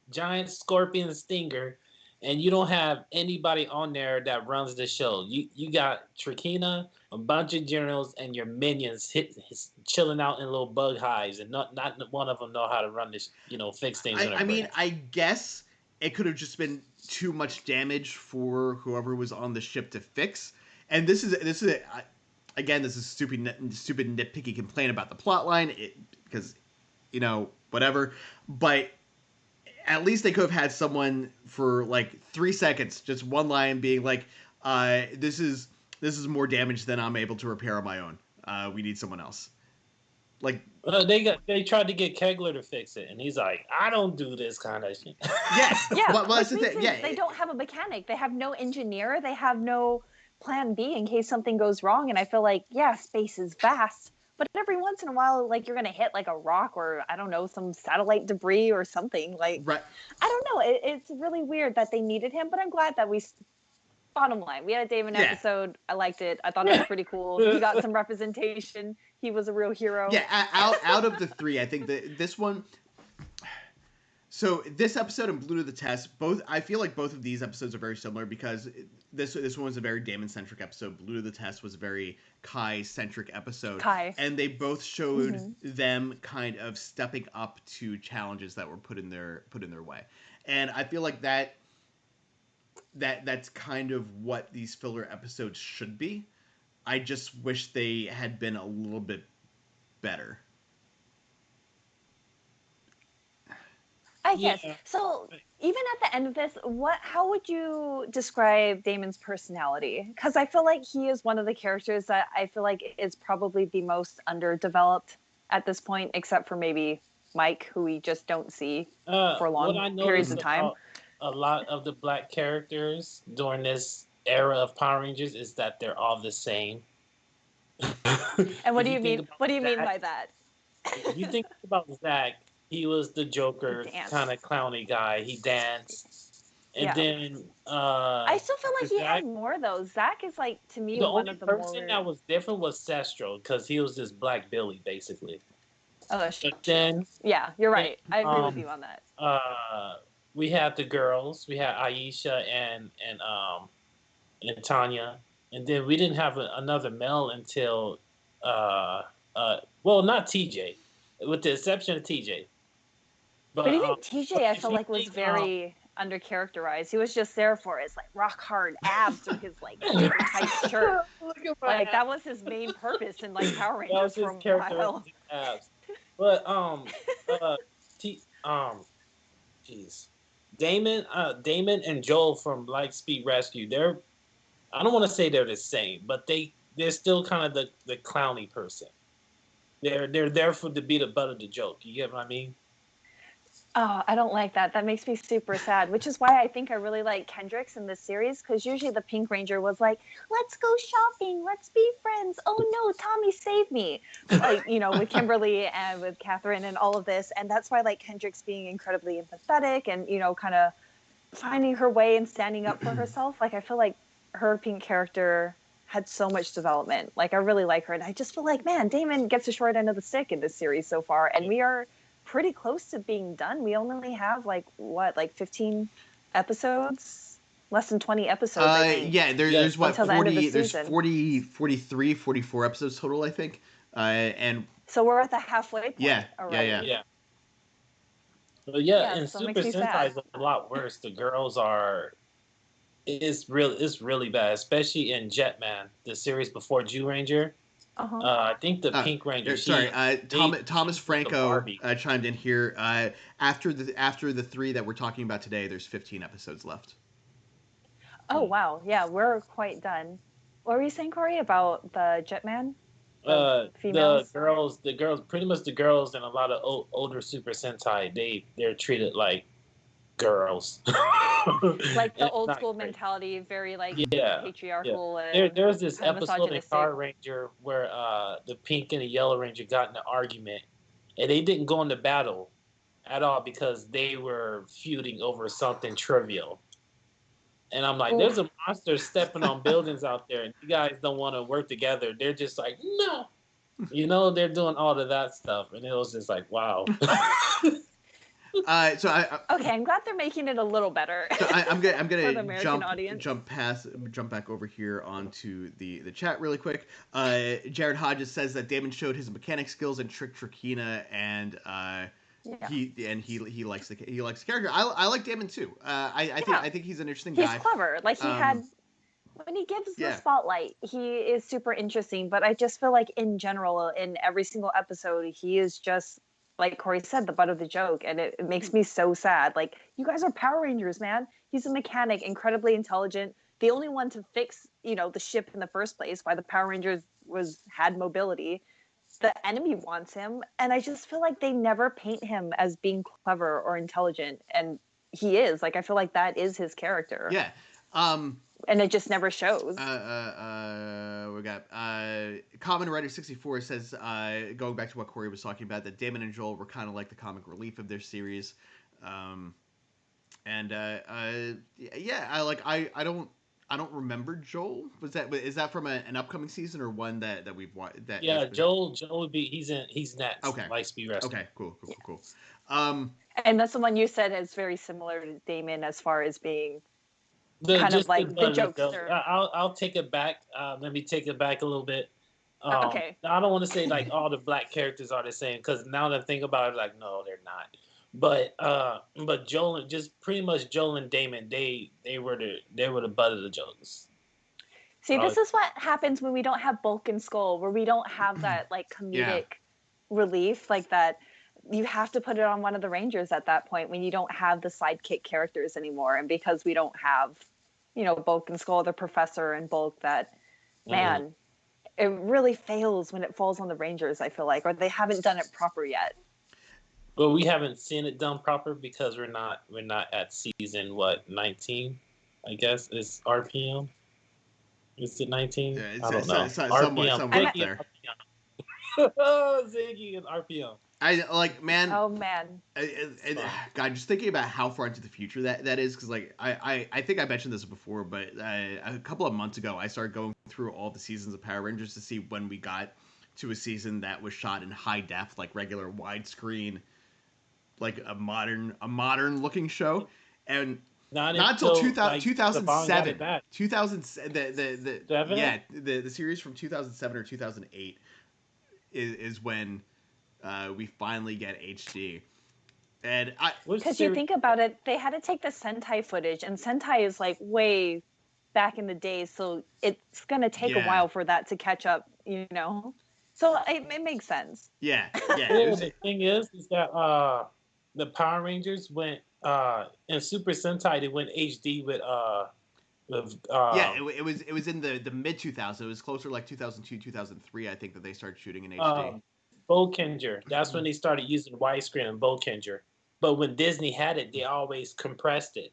giant scorpion stinger, and you don't have anybody on there that runs the show. You got Trakina, a bunch of generals, and your minions chilling out in little bug hives, and not one of them know how to run this, fix things. I mean, I guess it could have just been too much damage for whoever was on the ship to fix. And this is stupid nitpicky complaint about the plot line, because whatever. But at least they could have had someone for like 3 seconds, just one line being like, this is more damage than I'm able to repair on my own. We need someone else. Like, they tried to get Kegler to fix it, and he's like, I don't do this kind of shit. yes, Yeah, well, that's the thing. Yeah, they don't have a mechanic. They have no engineer. They have no plan B in case something goes wrong. And I feel like, yeah, space is vast, but every once in a while, like you're gonna hit like a rock or I don't know, some satellite debris or something. Like right. I don't know. It's really weird that they needed him, but I'm glad that we. Bottom line, we had a Damon episode. I liked it. I thought it was pretty cool. He got some representation. He was a real hero. Yeah, out of the three, I think that this one. So this episode and Blue to the Test, both I feel like both of these episodes are very similar because this one was a very Damon centric episode. Blue to the Test was a very Kai centric episode. Kai. And they both showed them kind of stepping up to challenges that were put in their way. And I feel like that's kind of what these filler episodes should be. I just wish they had been a little bit better. I guess. Yeah. So even at the end of this, how would you describe Damon's personality? Because I feel like he is one of the characters that I feel like is probably the most underdeveloped at this point, except for maybe Mike, who we just don't see for long periods of time. A lot of the black characters during this era of Power Rangers is that they're all the same. And what do you mean? What do you mean by that? If you think about Zach, he was the Joker kind of clowny guy. He danced. And then I still feel like he had more though. Zach is like to me one of the more. The person that was different was Sestro because he was this Black Billy basically. Oh, that's true. Then yeah, you're right. I agree with you on that. We had the girls. We had Aisha and Tanya, and then we didn't have another male until well, not TJ, with the exception of TJ. But even TJ, I felt like was very undercharacterized. He was just there for his like rock hard abs through his like tight shirt. Like that was his main purpose in like Power Rangers for a while. Abs. But jeez. Damon and Joel from Lightspeed Rescue, I don't want to say they're the same, but they're still kind of the clowny person. They're there to be the butt of the joke. You get what I mean? Oh, I don't like that. That makes me super sad, which is why I think I really like Kendricks in this series, because usually the Pink Ranger was like, let's go shopping, let's be friends. Oh no, Tommy saved me. Like, with Kimberly and with Catherine and all of this. And that's why I like Kendricks being incredibly empathetic and, kind of finding her way and standing up for herself. Like, I feel like her Pink character had so much development. Like, I really like her. And I just feel like, man, Damon gets the short end of the stick in this series so far. And we are pretty close to being done. We only have 15 episodes, less than 20 episodes. I think. Yeah, there's what 40, there's 40, 43, 44 episodes total, I think. And so we're at the halfway point. Yeah, already. Yeah. But and so Super Sentai is a lot worse. The girls it's really bad, especially in Jetman, the series before Jew Ranger. I think the Pink Ranger. Thomas Franco chimed in here. After the 3 that we're talking about today, there's 15 episodes left. Oh wow, yeah, we're quite done. What were you saying, Corey, about the Jetman? Females? The girls, pretty much the girls, and a lot of older Super Sentai, they're treated like girls. Like the old school mentality, very patriarchal. Yeah. There's this episode in Power Ranger where the Pink and the Yellow Ranger got in an argument, and they didn't go into battle at all because they were feuding over something trivial. And I'm like, there's a monster stepping on buildings out there, and you guys don't want to work together. They're just like, no. They're doing all of that stuff, and it was just like, wow. Okay, I'm glad they're making it a little better. So I'm gonna jump back over here onto the chat really quick. Jared Hodges says that Damon showed his mechanic skills and tricked Trakina, and he likes the character. I like Damon too. I think he's an interesting guy. He's clever. Like he had. When he gives the spotlight, he is super interesting. But I just feel like in general, in every single episode, he is just like Corey said, the butt of the joke, and it makes me so sad. Like, you guys are Power Rangers, man. He's a mechanic, incredibly intelligent, the only one to fix, the ship in the first place, why the Power Rangers had mobility. The enemy wants him, and I just feel like they never paint him as being clever or intelligent, and he is. Like, I feel like that is his character. Yeah. And it just never shows. We got Common Writer 64 says, going back to what Corey was talking about, that Damon and Joel were kind of like the comic relief of their series. Yeah, I don't remember Joel. Is that from an upcoming season or one that we've watched? Yeah, Joel would be he's next. Okay. Lightspeed Rescue. Okay, cool. And that's the one you said is very similar to Damon as far as being the jokester. I'll take it back. Let me take it back a little bit. Okay. I don't want to say like all the black characters are the same, because now that I think about it, like, no, they're not. But Joel, just pretty much Joel and Damon, they were the butt of the jokes. See, this is what happens when we don't have Bulk and Skull, where we don't have that like comedic relief like that. You have to put it on one of the Rangers at that point when you don't have the sidekick characters anymore, and because we don't have, Bulk and Skull, the Professor and Bulk, that man, it really fails when it falls on the Rangers. I feel like, or they haven't done it proper yet. Well, we haven't seen it done proper because we're not at season 19, I guess is RPM. Is it 19? Yeah, I don't know. Somewhere up there. Ziggy and RPM. Oh man. God, just thinking about how far into the future that is, because like I think I mentioned this before, but a couple of months ago I started going through all the seasons of Power Rangers to see when we got to a season that was shot in high def, like regular widescreen, like a modern looking show, and not until 2007. 2007. The series from 2007 or 2008 is when we finally get HD. And because you think about it, they had to take the Sentai footage, and Sentai is like way back in the day, so it's gonna take a while for that to catch up, So it makes sense. Yeah. The thing is that the Power Rangers went in Super Sentai. They went HD with it was in the mid 2000s. It was closer like 2002, 2003. I think that they started shooting in HD. Bokenger. That's when they started using widescreen and Bokenger. But when Disney had it, they always compressed it.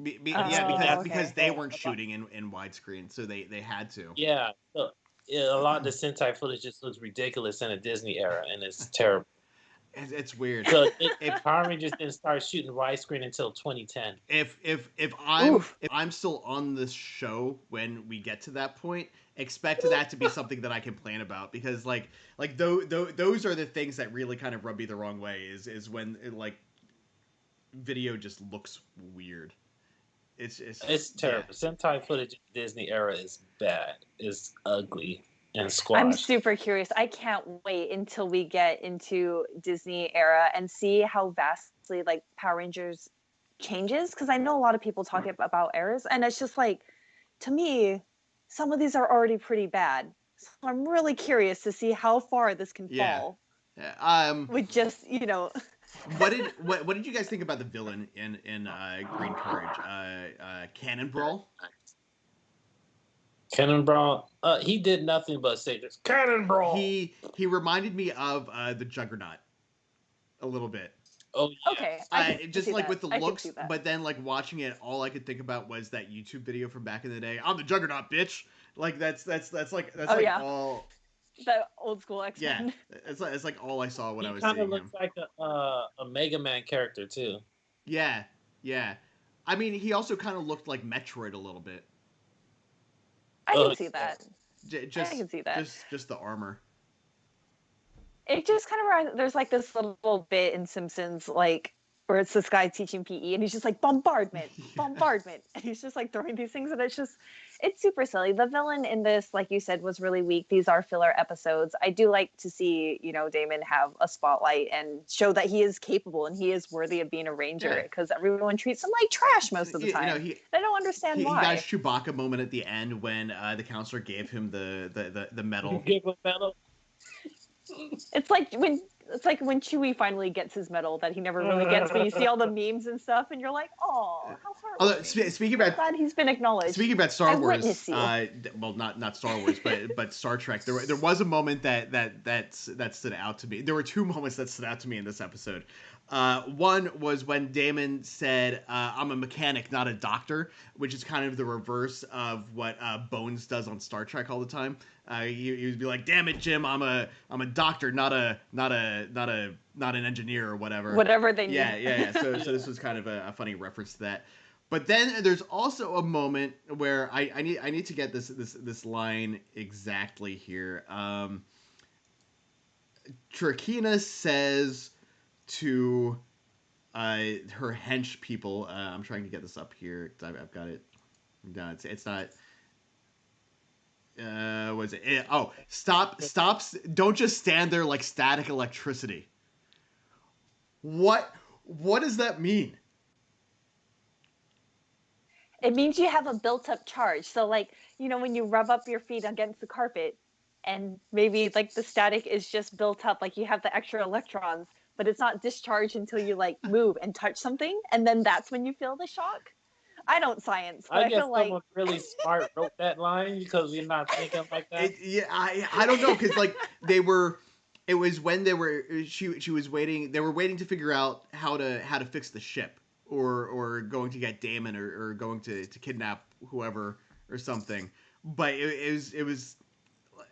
Because they weren't shooting in widescreen, so they had to. Yeah, so, a lot of the Sentai footage just looks ridiculous in a Disney era, and it's terrible. It's weird. So if Power Rangers didn't start shooting widescrreen until 2010. If I'm still on this show when we get to that point, expect that to be something that I complain about, because like those are the things that really kind of rub me the wrong way. Is when video just looks weird. It's terrible. Yeah. Sentai footage in the Disney era is bad. It's ugly. And squash. I'm super curious. I can't wait until we get into Disney era and see how vastly like Power Rangers changes, because I know a lot of people talk about eras, and it's just like, to me, some of these are already pretty bad. So I'm really curious to see how far this can fall. Yeah. With just What did you guys think about the villain in Green Courage? Cannon Brawl. Cannon Brawl, he did nothing but say this. Cannon Brawl. He reminded me of the Juggernaut a little bit. Oh, yeah. Okay. Just like with the looks, but then like watching it, all I could think about was that YouTube video from back in the day. I'm the Juggernaut, bitch. Like that's all. The old school X-Men. Yeah, it's like all I saw when I was seeing him. He kind of looks like a Mega Man character too. Yeah. I mean, he also kind of looked like Metroid a little bit. I can see that. I can see that. Just the armor. It just kind of reminds. There's like this little bit in Simpsons, like where it's this guy teaching PE, and he's just like bombardment, and he's just like throwing these things, and it's super silly. The villain in this, like you said, was really weak. These are filler episodes. I do like to see, Damon have a spotlight and show that he is capable and he is worthy of being a ranger, because everyone treats him like trash most of the time. I don't understand why. He got his Chewbacca moment at the end when the counselor gave him the medal. Give him medal. It's like when Chewie finally gets his medal that he never really gets, but you see all the memes and stuff, and you're like, oh, how Although heartwarming. speaking I'm about glad he's been acknowledged. Speaking about I Star Wars, witness you. well, not Star Wars, but Star Trek. There was a moment that stood out to me. There were two moments that stood out to me in this episode. One was when Damon said, "I'm a mechanic, not a doctor," which is kind of the reverse of what Bones does on Star Trek all the time. He would be like, "Damn it, Jim, I'm a doctor, not an engineer or whatever." Whatever they need. Yeah. So this was kind of a funny reference to that. But then there's also a moment where I need to get this line exactly here. Trakina says to her hench people. I'm trying to get this up here. I've got it. No, it's not. Was it? Oh, stop! Don't just stand there like static electricity. What does that mean? It means you have a built-up charge. So, like, when you rub up your feet against the carpet, and maybe like the static is just built up, like you have the extra electrons, but it's not discharged until you like move and touch something, and then that's when you feel the shock. I don't science, but I I guess feel like someone really smart wrote that line because we're not thinking like that. I don't know, because like they were. It was when they were she was waiting. They were waiting to figure out how to fix the ship, or going to get Damon, or going to kidnap whoever or something. But it was.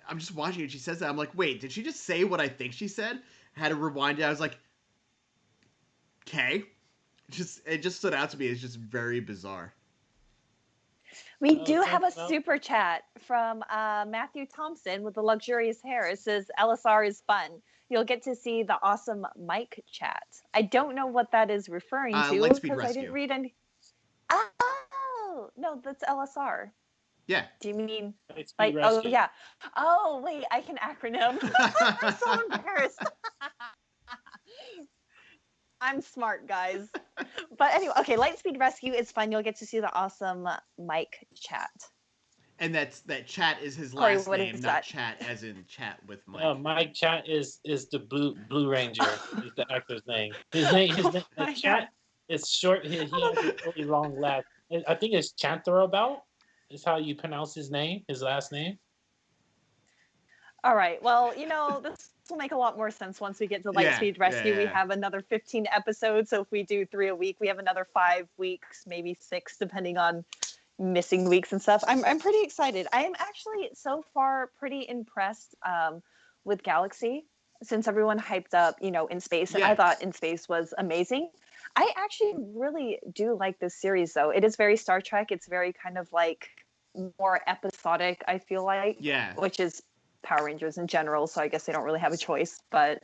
I'm just watching it. She says that. I'm like, wait, did she just say what I think she said? Had to rewind it. I was like, okay. It just stood out to me. It's just very bizarre. we do have a Something else? super chat from Matthew Thompson with the luxurious hair. It says LSR is fun. You'll get to see the awesome mic chat. I don't know what that is referring to Lightspeed because I Rescue. didn't read any. Oh no, that's LSR. Yeah. Do you mean Lightspeed oh Rescue. yeah? Oh wait, I can acronym. I'm so embarrassed. I'm smart, guys. But anyway, okay, Lightspeed Rescue is fun. You'll get to see the awesome Mike chat. And that Chat is his Corey, last what name, is not that? Chat as in chat with Mike. Mike Chat is the Blue Ranger. Is the actor's name. His name Oh my Chat God. is short. He has a really long last. I think it's Chantarabelt. Is how you pronounce his name. His last name. All right. Well, this will make a lot more sense once we get to Lightspeed Rescue. We Yeah. have another 15 episodes. So if we do 3 a week, we have another 5 weeks, maybe 6, depending on missing weeks and stuff. I'm pretty excited. I am actually so far pretty impressed with Galaxy, since everyone hyped up, In Space, and I Yeah. thought In Space was amazing. I actually really do like this series, though. It is very Star Trek. It's very kind of like more episodic, I feel like, Yeah. which is Power Rangers in general. So I guess they don't really have a choice. But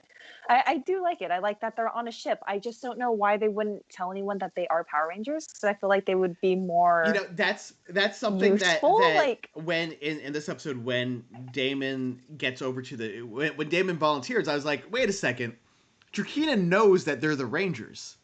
I do like it. I like that they're on a ship. I just don't know why they wouldn't tell anyone that they are Power Rangers, because I feel like they would be more That's something useful. that when in this episode, when Damon gets over to when Damon volunteers, I was like, wait a second, Drakina knows that they're the Rangers.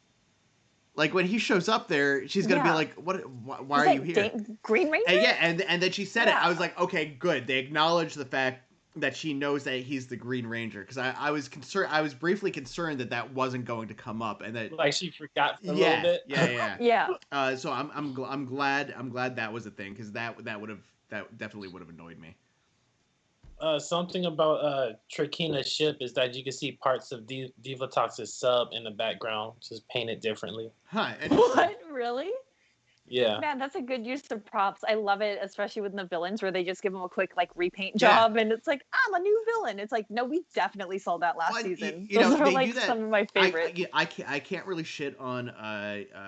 Like when he shows up there, she's gonna be Yeah. like, "What? Why are you here?" Green Ranger? And then she said it. I was like, "Okay, good." They acknowledge the fact that she knows that he's the Green Ranger, because I was concerned. I was briefly concerned that wasn't going to come up, and that Like she forgot for a little bit. Yeah. So I'm glad that was a thing, because that definitely would have annoyed me. Something about Trakina's ship is that you can see parts of Divatox's sub in the background, just painted differently. Huh? What? Really? Yeah. Man, that's a good use of props. I love it, especially with the villains, where they just give them a quick repaint Yeah. job, and it's like, I'm a new villain. It's like, no, we definitely saw that last season. Those are they do that. some of my favorites. I can't really shit on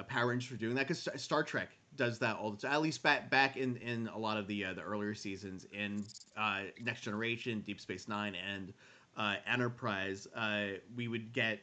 Power Rangers for doing that, because Star Trek does that all the time. At least back in a lot of the earlier seasons in Next Generation, Deep Space Nine, and Enterprise, we would get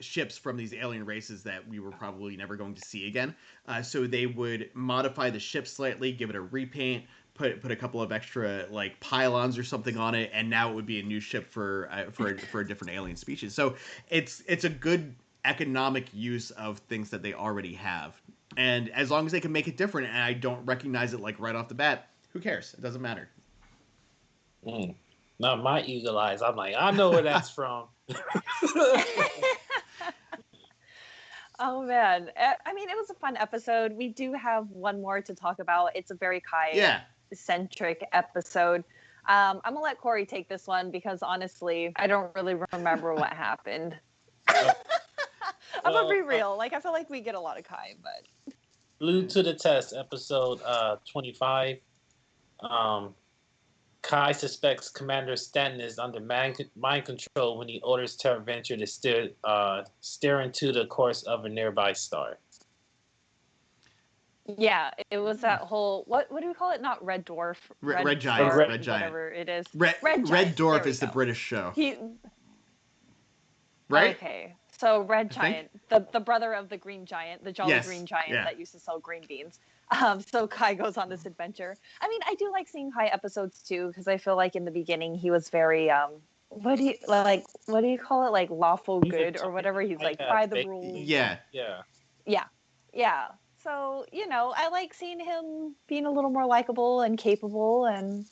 ships from these alien races that we were probably never going to see again. So they would modify the ship slightly, give it a repaint, put a couple of extra pylons or something on it, and now it would be a new ship for a different alien species. So it's a good economic use of things that they already have. And as long as they can make it different, and I don't recognize it right off the bat, who cares? It doesn't matter. Mm. Not my eagle eyes. I'm like, I know where that's from. Oh man, I mean, it was a fun episode. We do have one more to talk about. It's a very Kai centric episode. I'm gonna let Corey take this one because honestly, I don't really remember what happened. I'm gonna be real. Like, I feel like we get a lot of Kai, but Blue to the Test, episode 25. Kai suspects Commander Stanton is under mind control when he orders Terra Venture to steer into the course of a nearby star. Yeah, it was that whole what do we call it? Not Red Dwarf, Red Giant, Dwarf, Red Giant, whatever it is. Red Dwarf is the British show. Right? Okay, so Red Giant, the brother of the Green Giant, the Jolly Green Giant that used to sell green beans. So Kai goes on this adventure. I mean, I do like seeing Kai episodes too because I feel like in the beginning he was very what do you call it, like lawful good or whatever. He's like by the rules. Yeah. So I like seeing him being a little more likable and capable, and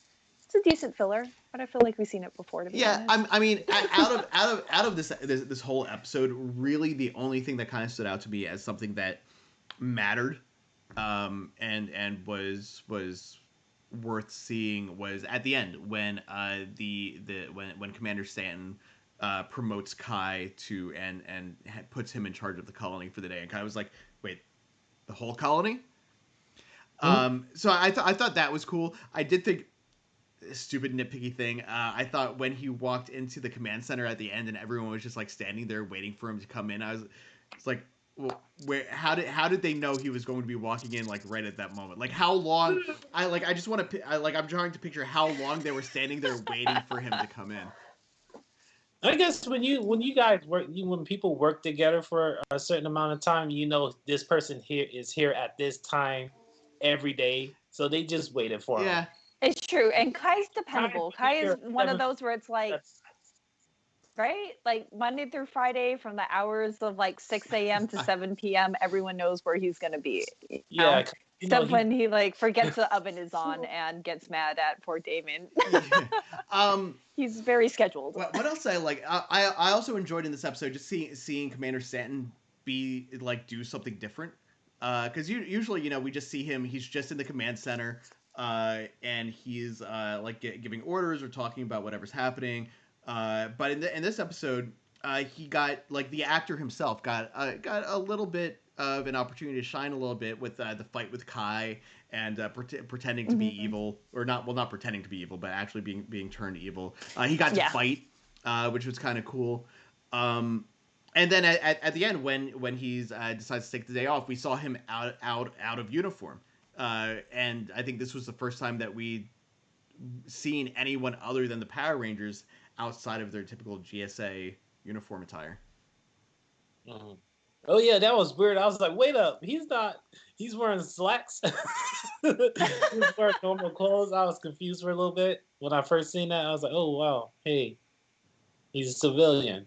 it's a decent filler. But I feel like we've seen it before. To be honest. I mean, out of this whole episode, really the only thing that kind of stood out to me as something that mattered, and was worth seeing was at the end when when Commander Stanton promotes Kai to and puts him in charge of the colony for the day, and Kai was like, wait, the whole colony? So I thought that was cool. I did think, stupid nitpicky thing, I thought when he walked into the command center at the end and everyone was just like standing there waiting for him to come in, it's like, well, how did they know he was going to be walking in like right at that moment? Like how long? I'm trying to picture how long they were standing there waiting for him to come in. I guess when you guys work, when people work together for a certain amount of time, this person here is here at this time every day, so they just waited for him. Yeah, it's true, and Kai's dependable. Kai is one of those where it's like, right, like Monday through Friday from the hours of like 6 a.m. to 7 p.m. everyone knows where he's gonna be. Except when he like forgets the oven is on and gets mad at poor Damon. He's very scheduled. What else I like? I also enjoyed in this episode just seeing Commander Stanton do something different. Because usually we just see him. He's just in the command center, and he's giving orders or talking about whatever's happening. But in this episode, he got the actor himself got a little bit of an opportunity to shine a little bit with the fight with Kai and pretending to be evil, or not pretending to be evil, but actually being turned evil. He got to fight, which was kind of cool. And then at the end, when he's decides to take the day off, we saw him out of uniform, and I think this was the first time that we'd seen anyone other than the Power Rangers outside of their typical GSA uniform attire. Mm-hmm. Oh yeah, that was weird. I was like, wait up, he's wearing slacks. He's wearing normal clothes. I was confused for a little bit when I first seen that. I was like, oh wow, hey, he's a civilian.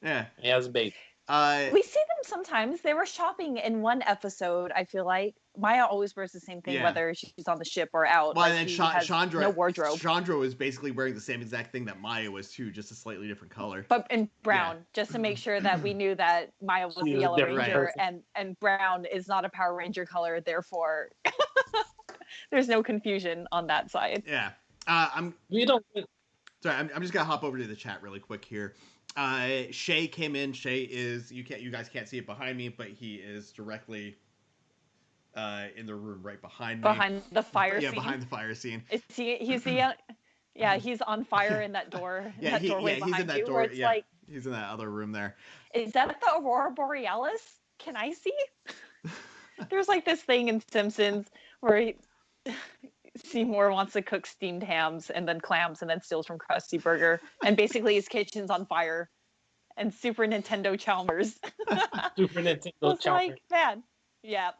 Yeah, he has a baby. We see them sometimes. They were shopping in one episode. I feel like Maya always wears the same thing, whether she's on the ship or out. Well, and then Chandra, no wardrobe. Chandra was basically wearing the same exact thing that Maya was too, just a slightly different color. But in brown, just to make sure that we knew that Maya was the Yellow Ranger, and brown is not a Power Ranger color. Therefore, there's no confusion on that side. Yeah. I'm just gonna hop over to the chat really quick here. Shay came in. Shay is you guys can't see it behind me, but he is directly in the room right behind me. Behind the fire scene. Yeah, behind the fire scene. He's on fire in that door. Doorway behind he's in that you, door. where it's like, he's in that other room there. Is that the Aurora Borealis? Can I see? There's like this thing in Simpsons where Seymour wants to cook steamed hams and then clams and then steals from Krusty Burger, and basically his kitchen's on fire. And Super Nintendo Chalmers. Super Nintendo Chalmers. Like, man, yeah.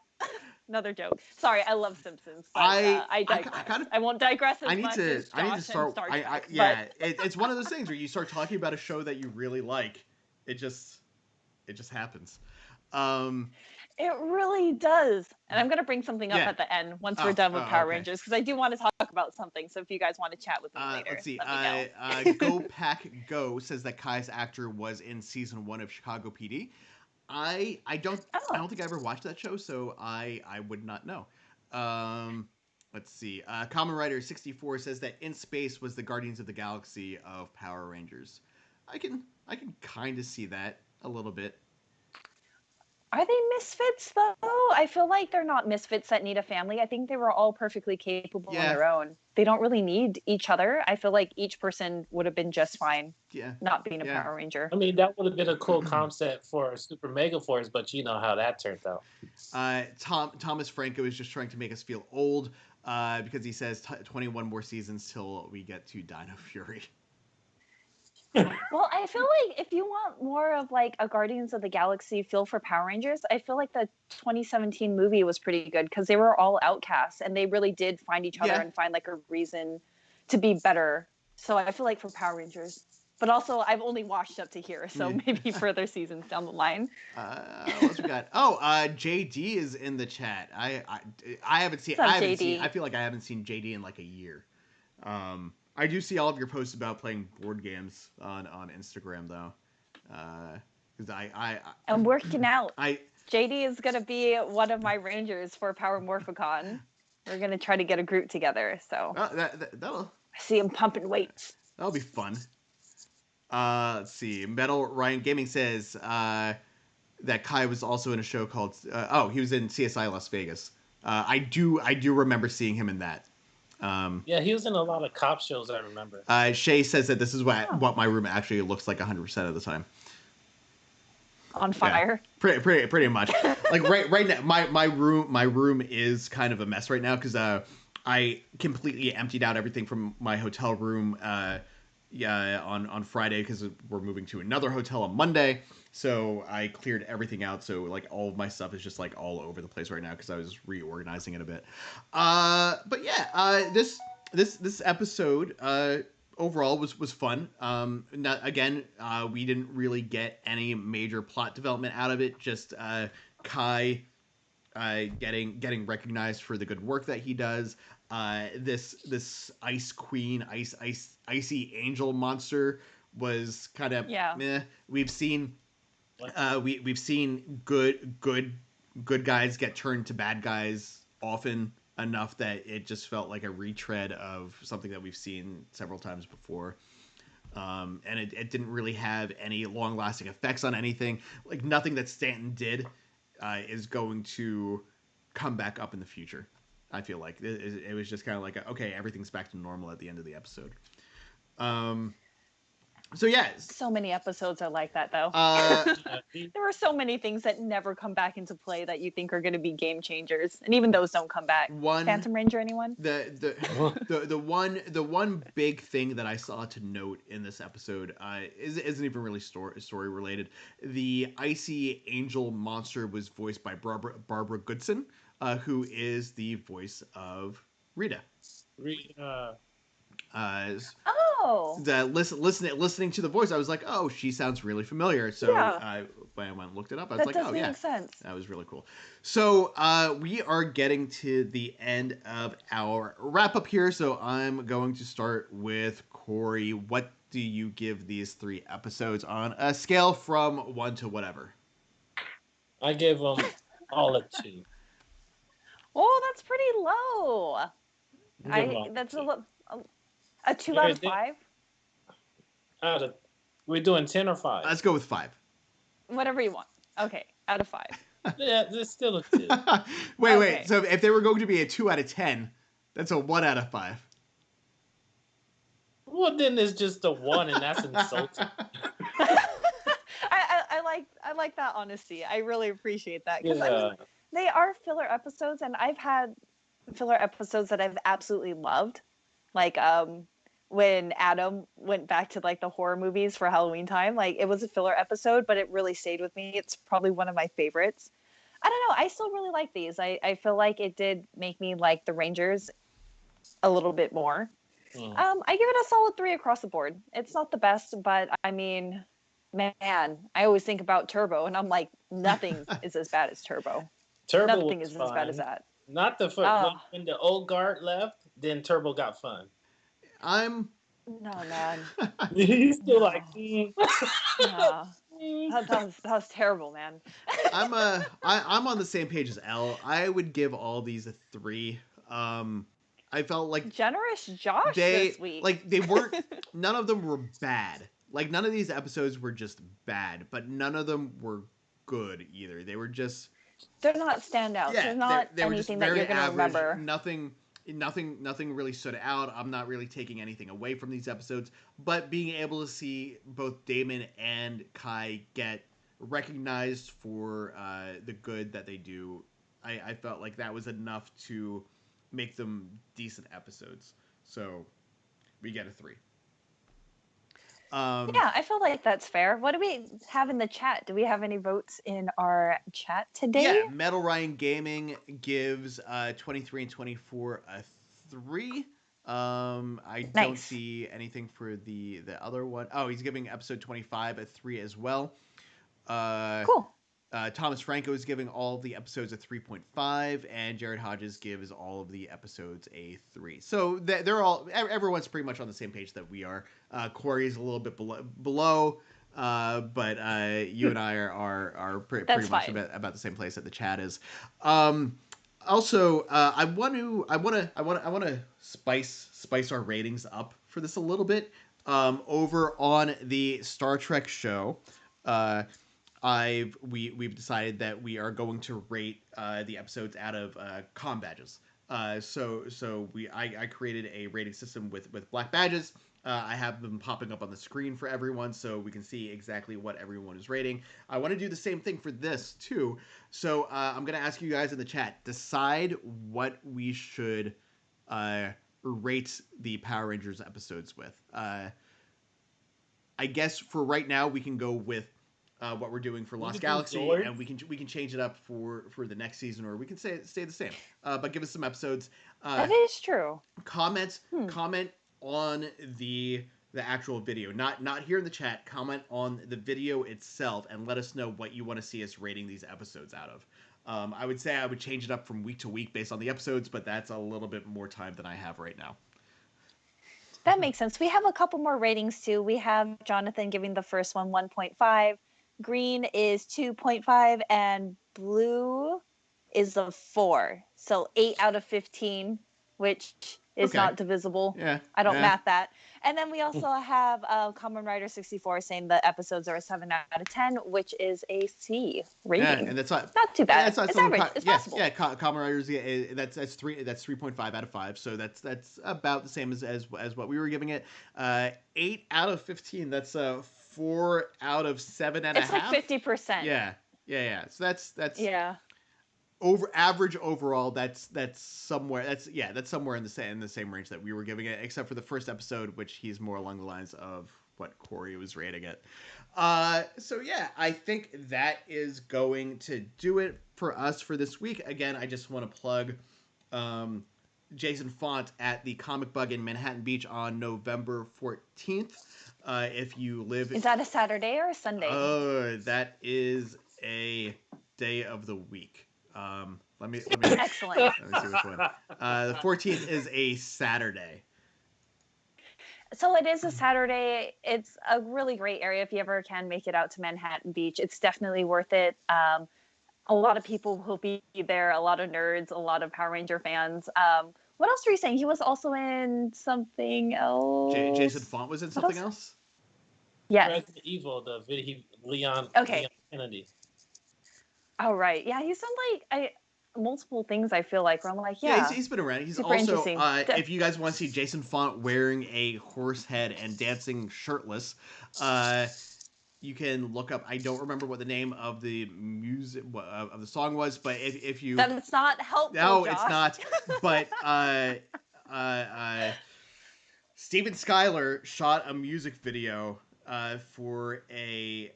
Another joke. Sorry, I love Simpsons. But, I digress. I won't digress as much as Josh. I need to start. Star Trek, it's one of those things where you start talking about a show that you really like, it just happens. It really does. And I'm going to bring something up Yeah. at the end once we're done with Power Okay. Rangers, because I do want to talk about something. So if you guys want to chat with me later, Let's see. let me know. Go Pack Go says that Kai's actor was in season 1 of Chicago PD. I don't think I ever watched that show, so I would not know. Let's see. Common Writer 64 says that In Space was the Guardians of the Galaxy of Power Rangers. I can kind of see that a little bit. Are they misfits though? I feel like they're not misfits that need a family. I think they were all perfectly capable on Yeah. their own. They don't really need each other. I feel like each person would have been just fine Yeah. not being a Power Ranger. I mean, that would have been a cool concept for Super Mega Force, but you know how that turned out. Thomas Franco is just trying to make us feel old because he says 21 more seasons till we get to Dino Fury. Well, I feel like if you want more of like a Guardians of the Galaxy feel for Power Rangers, I feel like the 2017 movie was pretty good because they were all outcasts and they really did find each other and find like a reason to be better. So I feel like for Power Rangers. But also, I've only watched up to here, so maybe further seasons down the line. What else we got? Oh, JD is in the chat. I haven't seen. What's up, I haven't JD? seen. I feel like I haven't seen JD in like a year. I do see all of your posts about playing board games on Instagram though, because I'm working out. I JD is gonna be one of my rangers for Power Morphicon. We're gonna try to get a group together. So that'll I see him pumping weights. That'll be fun. Let's see. Metal Ryan Gaming says that Kai was also in a show called. He was in CSI Las Vegas. I do remember seeing him in that. Yeah, he was in a lot of cop shows. I remember. Shay says that this is what my room actually looks like 100% of the time. On fire. Yeah, pretty much. Like right now, my room is kind of a mess right now because I completely emptied out everything from my hotel room. On Friday because we're moving to another hotel on Monday. So I cleared everything out. So like all of my stuff is just like all over the place right now because I was reorganizing it a bit. But yeah, this episode overall was fun. We didn't really get any major plot development out of it. Just Kai getting recognized for the good work that he does. This Ice Queen, Icy Angel monster was kind of meh. We've seen we've seen good guys get turned to bad guys often enough that it just felt like a retread of something that we've seen several times before. And it didn't really have any long lasting effects on anything. Like nothing that Stanton did is going to come back up in the future. I feel like it was just kind of like, okay, everything's back to normal at the end of the episode. So yeah. So many episodes are like that though. There are so many things that never come back into play that you think are going to be game changers, and even those don't come back. Phantom Ranger, anyone? The one big thing that I saw to note in this episode isn't even really story related. The Icy Angel monster was voiced by Barbara Goodson, who is the voice of Rita. Listening to the voice, I was like, oh, she sounds really familiar. So when I went and looked it up, I was like, oh yeah, that was really cool. So we are getting to the end of our wrap up here. So I'm going to start with Corey. What do you give these 3 episodes on a scale from 1 to whatever? I give them all a 2. Oh, that's pretty low. That's a 2 out of 5. We're doing 10 or 5. Let's go with 5. Whatever you want. Okay, out of 5. Yeah, there's still a 2. Wait. So if they were going to be a 2 out of 10, that's a 1 out of 5. Well, then it's just a 1, and that's insulting. I like that honesty. I really appreciate that because I mean, they are filler episodes, and I've had filler episodes that I've absolutely loved, like when Adam went back to like the horror movies for Halloween time. Like it was a filler episode, but it really stayed with me. It's probably one of my favorites. I don't know. I still really like these. I feel like it did make me like the Rangers a little bit more. I give it a solid 3 across the board. It's not the best, but I mean, Man, I always think about Turbo, and I'm like, nothing is as bad as Turbo. Turbo Nothing was is as bad as fun. that. Not the first Oh, when the old guard left, then Turbo got fun. I'm. no, man. He's still like, No. No. That was terrible, man. I'm on the same page as Elle. I would give all these a 3. I felt like Generous Josh this week. they weren't, none of them were bad. Like, none of these episodes were just bad, but none of them were good either. They were just, They're not standouts. yeah, They're not they were just anything that very you're going to average. remember. Nothing really stood out. I'm not really taking anything away from these episodes, but being able to see both Damon and Kai get recognized for the good that they do, I felt like that was enough to make them decent episodes. So we get a 3. Yeah, I feel like that's fair. What do we have in the chat? Do we have any votes in our chat today? Yeah, Metal Ryan Gaming gives 23 and 24 a 3. I don't see anything for the other one. Oh, he's giving episode 25 a 3 as well. Cool. Thomas Franco is giving all of the episodes a 3.5, and Jared Hodges gives all of the episodes a 3. So they're all, everyone's pretty much on the same page that we are. Corey's a little bit below, but you and I are pretty much about the same place that the chat is. Also, I want to spice our ratings up for this a little bit. Over on the Star Trek show, we've decided that we are going to rate the episodes out of comm badges. So I created a rating system with black badges. I have them popping up on the screen for everyone so we can see exactly what everyone is rating. I want to do the same thing for this too. So I'm going to ask you guys in the chat, decide what we should rate the Power Rangers episodes with. I guess for right now we can go with what we're doing for Lost Galaxy, and we can change it up for the next season, or we can stay the same. But give us some episodes. That is true. Comment on the actual video, not here in the chat. Comment on the video itself, and let us know what you want to see us rating these episodes out of. I would say I would change it up from week to week based on the episodes, but that's a little bit more time than I have right now. That makes sense. We have a couple more ratings too. We have Jonathan giving the first one 1.5. Green is 2.5, and blue is a 4. So 8 out of 15, which is not divisible. Yeah. I don't math that. And then we also have Common Rider 64 saying the episodes are a 7 out of 10, which is a C rating. Yeah, and that's not too bad. It's average. It's possible. Yeah, Common Riders, that's 3.5 out of 5. So that's about the same as what we were giving it. 8 out of 15. That's 4 out of 7 and a half. It's like 50%. Yeah. So that's yeah. Over average overall. That's somewhere. That's somewhere in the same range that we were giving it, except for the first episode, which he's more along the lines of what Corey was rating it. So yeah, I think that is going to do it for us for this week. Again, I just want to plug Jason Font at the Comic Bug in Manhattan Beach on November 14th. If you live... Is that a Saturday or a Sunday? Oh, that is a day of the week. Let me Excellent. Let me see which one. The 14th is a Saturday. So it is a Saturday. It's a really great area if you ever can make it out to Manhattan Beach. It's definitely worth it. A lot of people will be there, a lot of nerds, a lot of Power Ranger fans. What else were you saying? He was also in something else. Jason Font was in something else? Yes. Resident Evil, Leon Kennedy. Oh, right. Yeah, he's done multiple things, I feel like, where I'm like, yeah he's been around. He's also, if you guys want to see Jason Font wearing a horse head and dancing shirtless, you can look up, I don't remember what the name of the music of the song was, but if you... That it's not helpful, No, Josh. it's not. But Steven Skyler shot a music video for a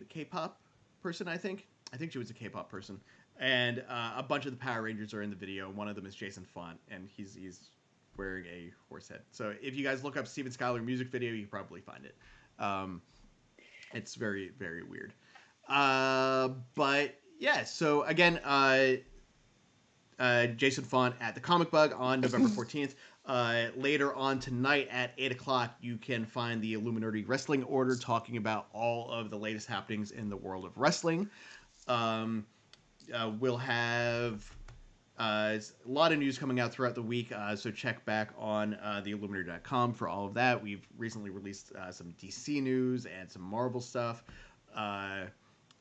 K-pop person, I think. I think she was a K-pop person. And a bunch of the Power Rangers are in the video. One of them is Jason Font, and he's wearing a horse head. So if you guys look up Steven Skyler music video, you can probably find it. It's very, very weird. But yeah, so again, Jason Font at the Comic Bug on November 14th. Later on tonight at 8 o'clock, you can find the Illuminerdi Wrestling Order talking about all of the latest happenings in the world of wrestling. We'll have a lot of news coming out throughout the week, so check back on theilluminator.com for all of that. We've recently released some DC news and some Marvel stuff.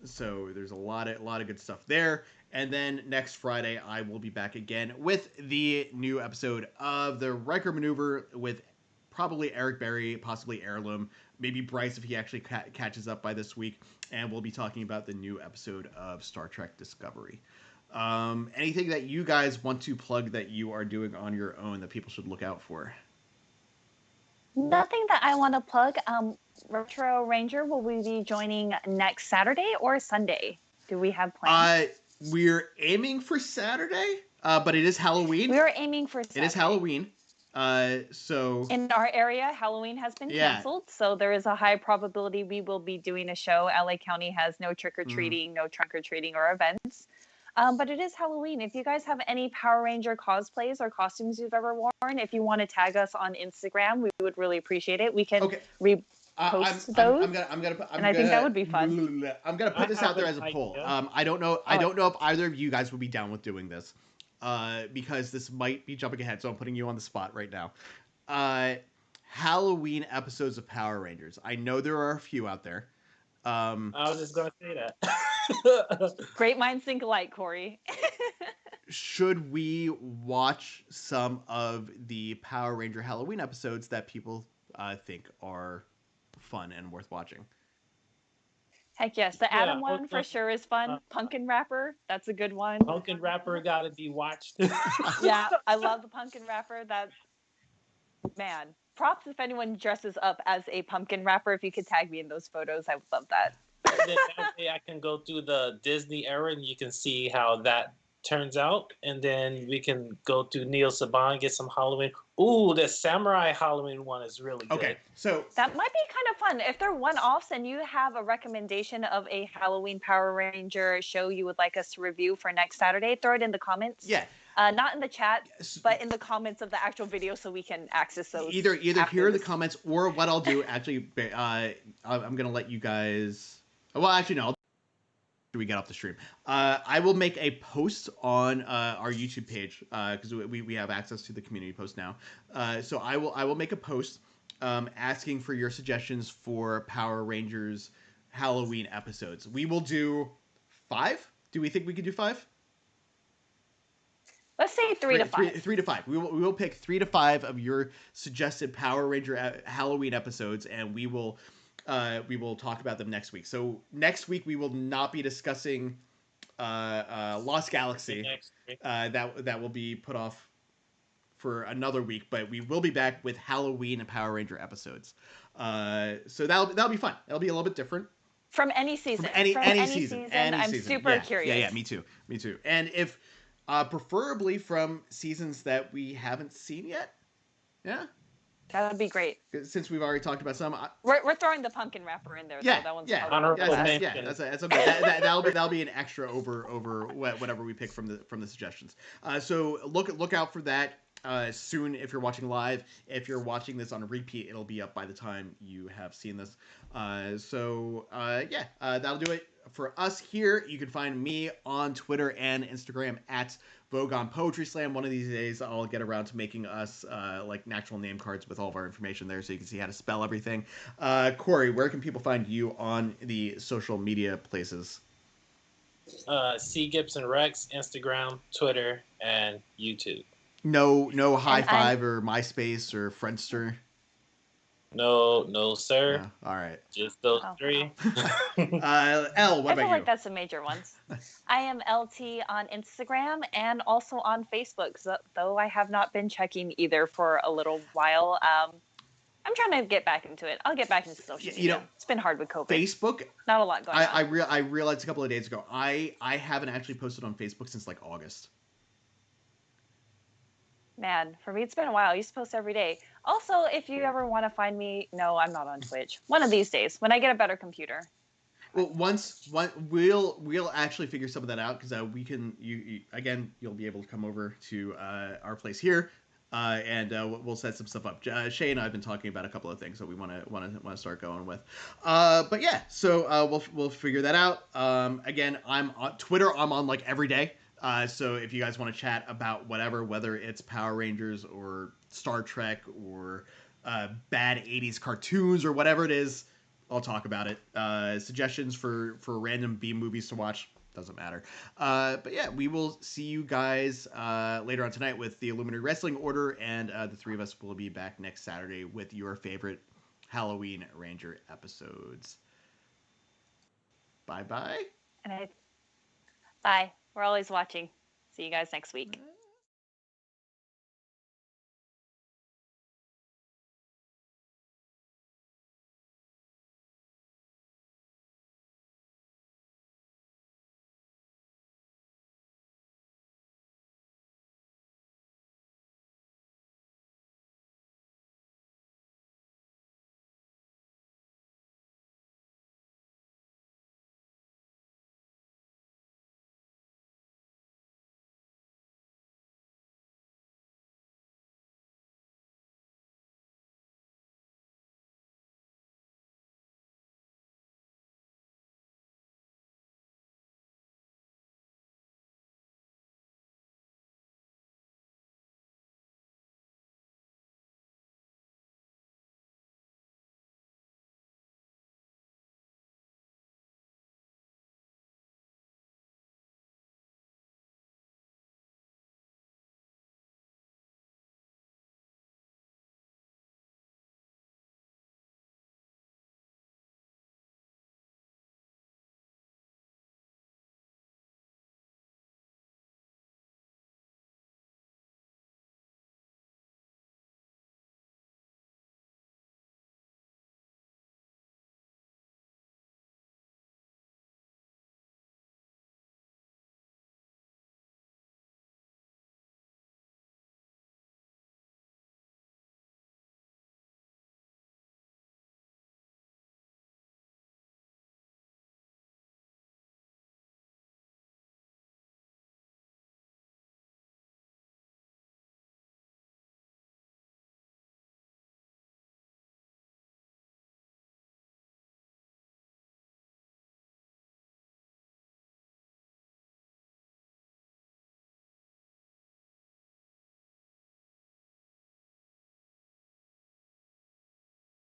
So there's a lot of good stuff there. And then next Friday, I will be back again with the new episode of the Riker Maneuver with probably Eric Berry, possibly Heirloom, maybe Bryce if he actually catches up by this week. And we'll be talking about the new episode of Star Trek Discovery. Anything that you guys want to plug that you are doing on your own that people should look out for? Nothing that I want to plug. Retro Ranger, will we be joining next Saturday or Sunday? Do we have plans? We're aiming for Saturday, but it is Halloween. We are aiming for Saturday. It is Halloween. So in our area, Halloween has been canceled, so there is a high probability we will be doing a show. LA County has no trick-or-treating, no trunk-or-treating or events. But it is Halloween. If you guys have any Power Ranger cosplays or costumes you've ever worn, if you want to tag us on Instagram, we would really appreciate it. We can repost those. I think that would be fun. I'm gonna put this out there as a poll. I don't know if either of you guys would be down with doing this, because this might be jumping ahead. So I'm putting you on the spot right now. Halloween episodes of Power Rangers. I know there are a few out there. I was just gonna say that. Great minds think alike, Corey. Should we watch some of the Power Ranger Halloween episodes that people think are fun and worth watching? Heck yes. The Adam one for sure is fun. Pumpkin Rapper, that's a good one. Pumpkin Rapper gotta be watched. Yeah, I love the Pumpkin Rapper. Man, props if anyone dresses up as a pumpkin rapper. If you could tag me in those photos, I would love that. Then that way I can go through the Disney era and you can see how that turns out. And then we can go through Neil Saban, get some Halloween. Ooh, the Samurai Halloween one is really good. Okay, so that might be kind of fun. If they're one-offs and you have a recommendation of a Halloween Power Ranger show you would like us to review for next Saturday, throw it in the comments. Yeah. Not in the chat, but in the comments of the actual video so we can access those. Either here in the comments, or what I'll do, actually, I'm going to let you guys... Well, actually, no. We get off the stream. I will make a post on our YouTube page because we have access to the community post now. So I will make a post asking for your suggestions for Power Rangers Halloween episodes. We will do 5. Do we think we could do 5? Let's say 3 to 5. 3 to 5. We will pick 3 to 5 of your suggested Power Ranger Halloween episodes, and we will talk about them next week. So next week we will not be discussing Lost Galaxy. That will be put off for another week, but we will be back with Halloween and Power Ranger episodes. So that'll be fun. That'll be a little bit different. From any season. From any season. I'm super curious. Yeah, me too. And if preferably from seasons that we haven't seen yet. Yeah. That would be great. Since we've already talked about some, we're throwing the pumpkin rapper in there. Yeah, so that one's that'll be an extra over whatever we pick from the suggestions. So look out for that soon if you're watching live. If you're watching this on a repeat, it'll be up by the time you have seen this. That'll do it for us here. You can find me on Twitter and Instagram at Vogon Poetry Slam. One of these days I'll get around to making us like natural name cards with all of our information there so you can see how to spell everything. Corey, where can people find you on the social media places? C. Gibson Rex, Instagram, Twitter, and YouTube. No High Five or MySpace or Friendster? No, sir. Yeah, all right. Just those 3. Elle, what about you? I feel like that's the major ones. I am LT on Instagram and also on Facebook, though I have not been checking either for a little while. I'm trying to get back into it. I'll get back into social media. It's been hard with COVID. Facebook? Not a lot going on. I realized a couple of days ago, I haven't actually posted on Facebook since like August. Man, for me, it's been a while. I used to post every day. Also, if you ever want to find me, no, I'm not on Twitch. One of these days, when I get a better computer. Well, we'll actually figure some of that out because we can you again you'll be able to come over to our place here. And we'll set some stuff up. Shay and I have been talking about a couple of things that we want to start going with. But yeah, so we'll figure that out. Again, I'm on Twitter. I'm on like every day. So if you guys want to chat about whatever, whether it's Power Rangers or Star Trek or bad '80s cartoons or whatever it is, I'll talk about it. Suggestions for random B movies to watch, doesn't matter. But yeah, we will see you guys later on tonight with the Illuminati Wrestling Order, and the three of us will be back next Saturday with your favorite Halloween Ranger episodes. Bye bye. And bye. We're always watching. See you guys next week.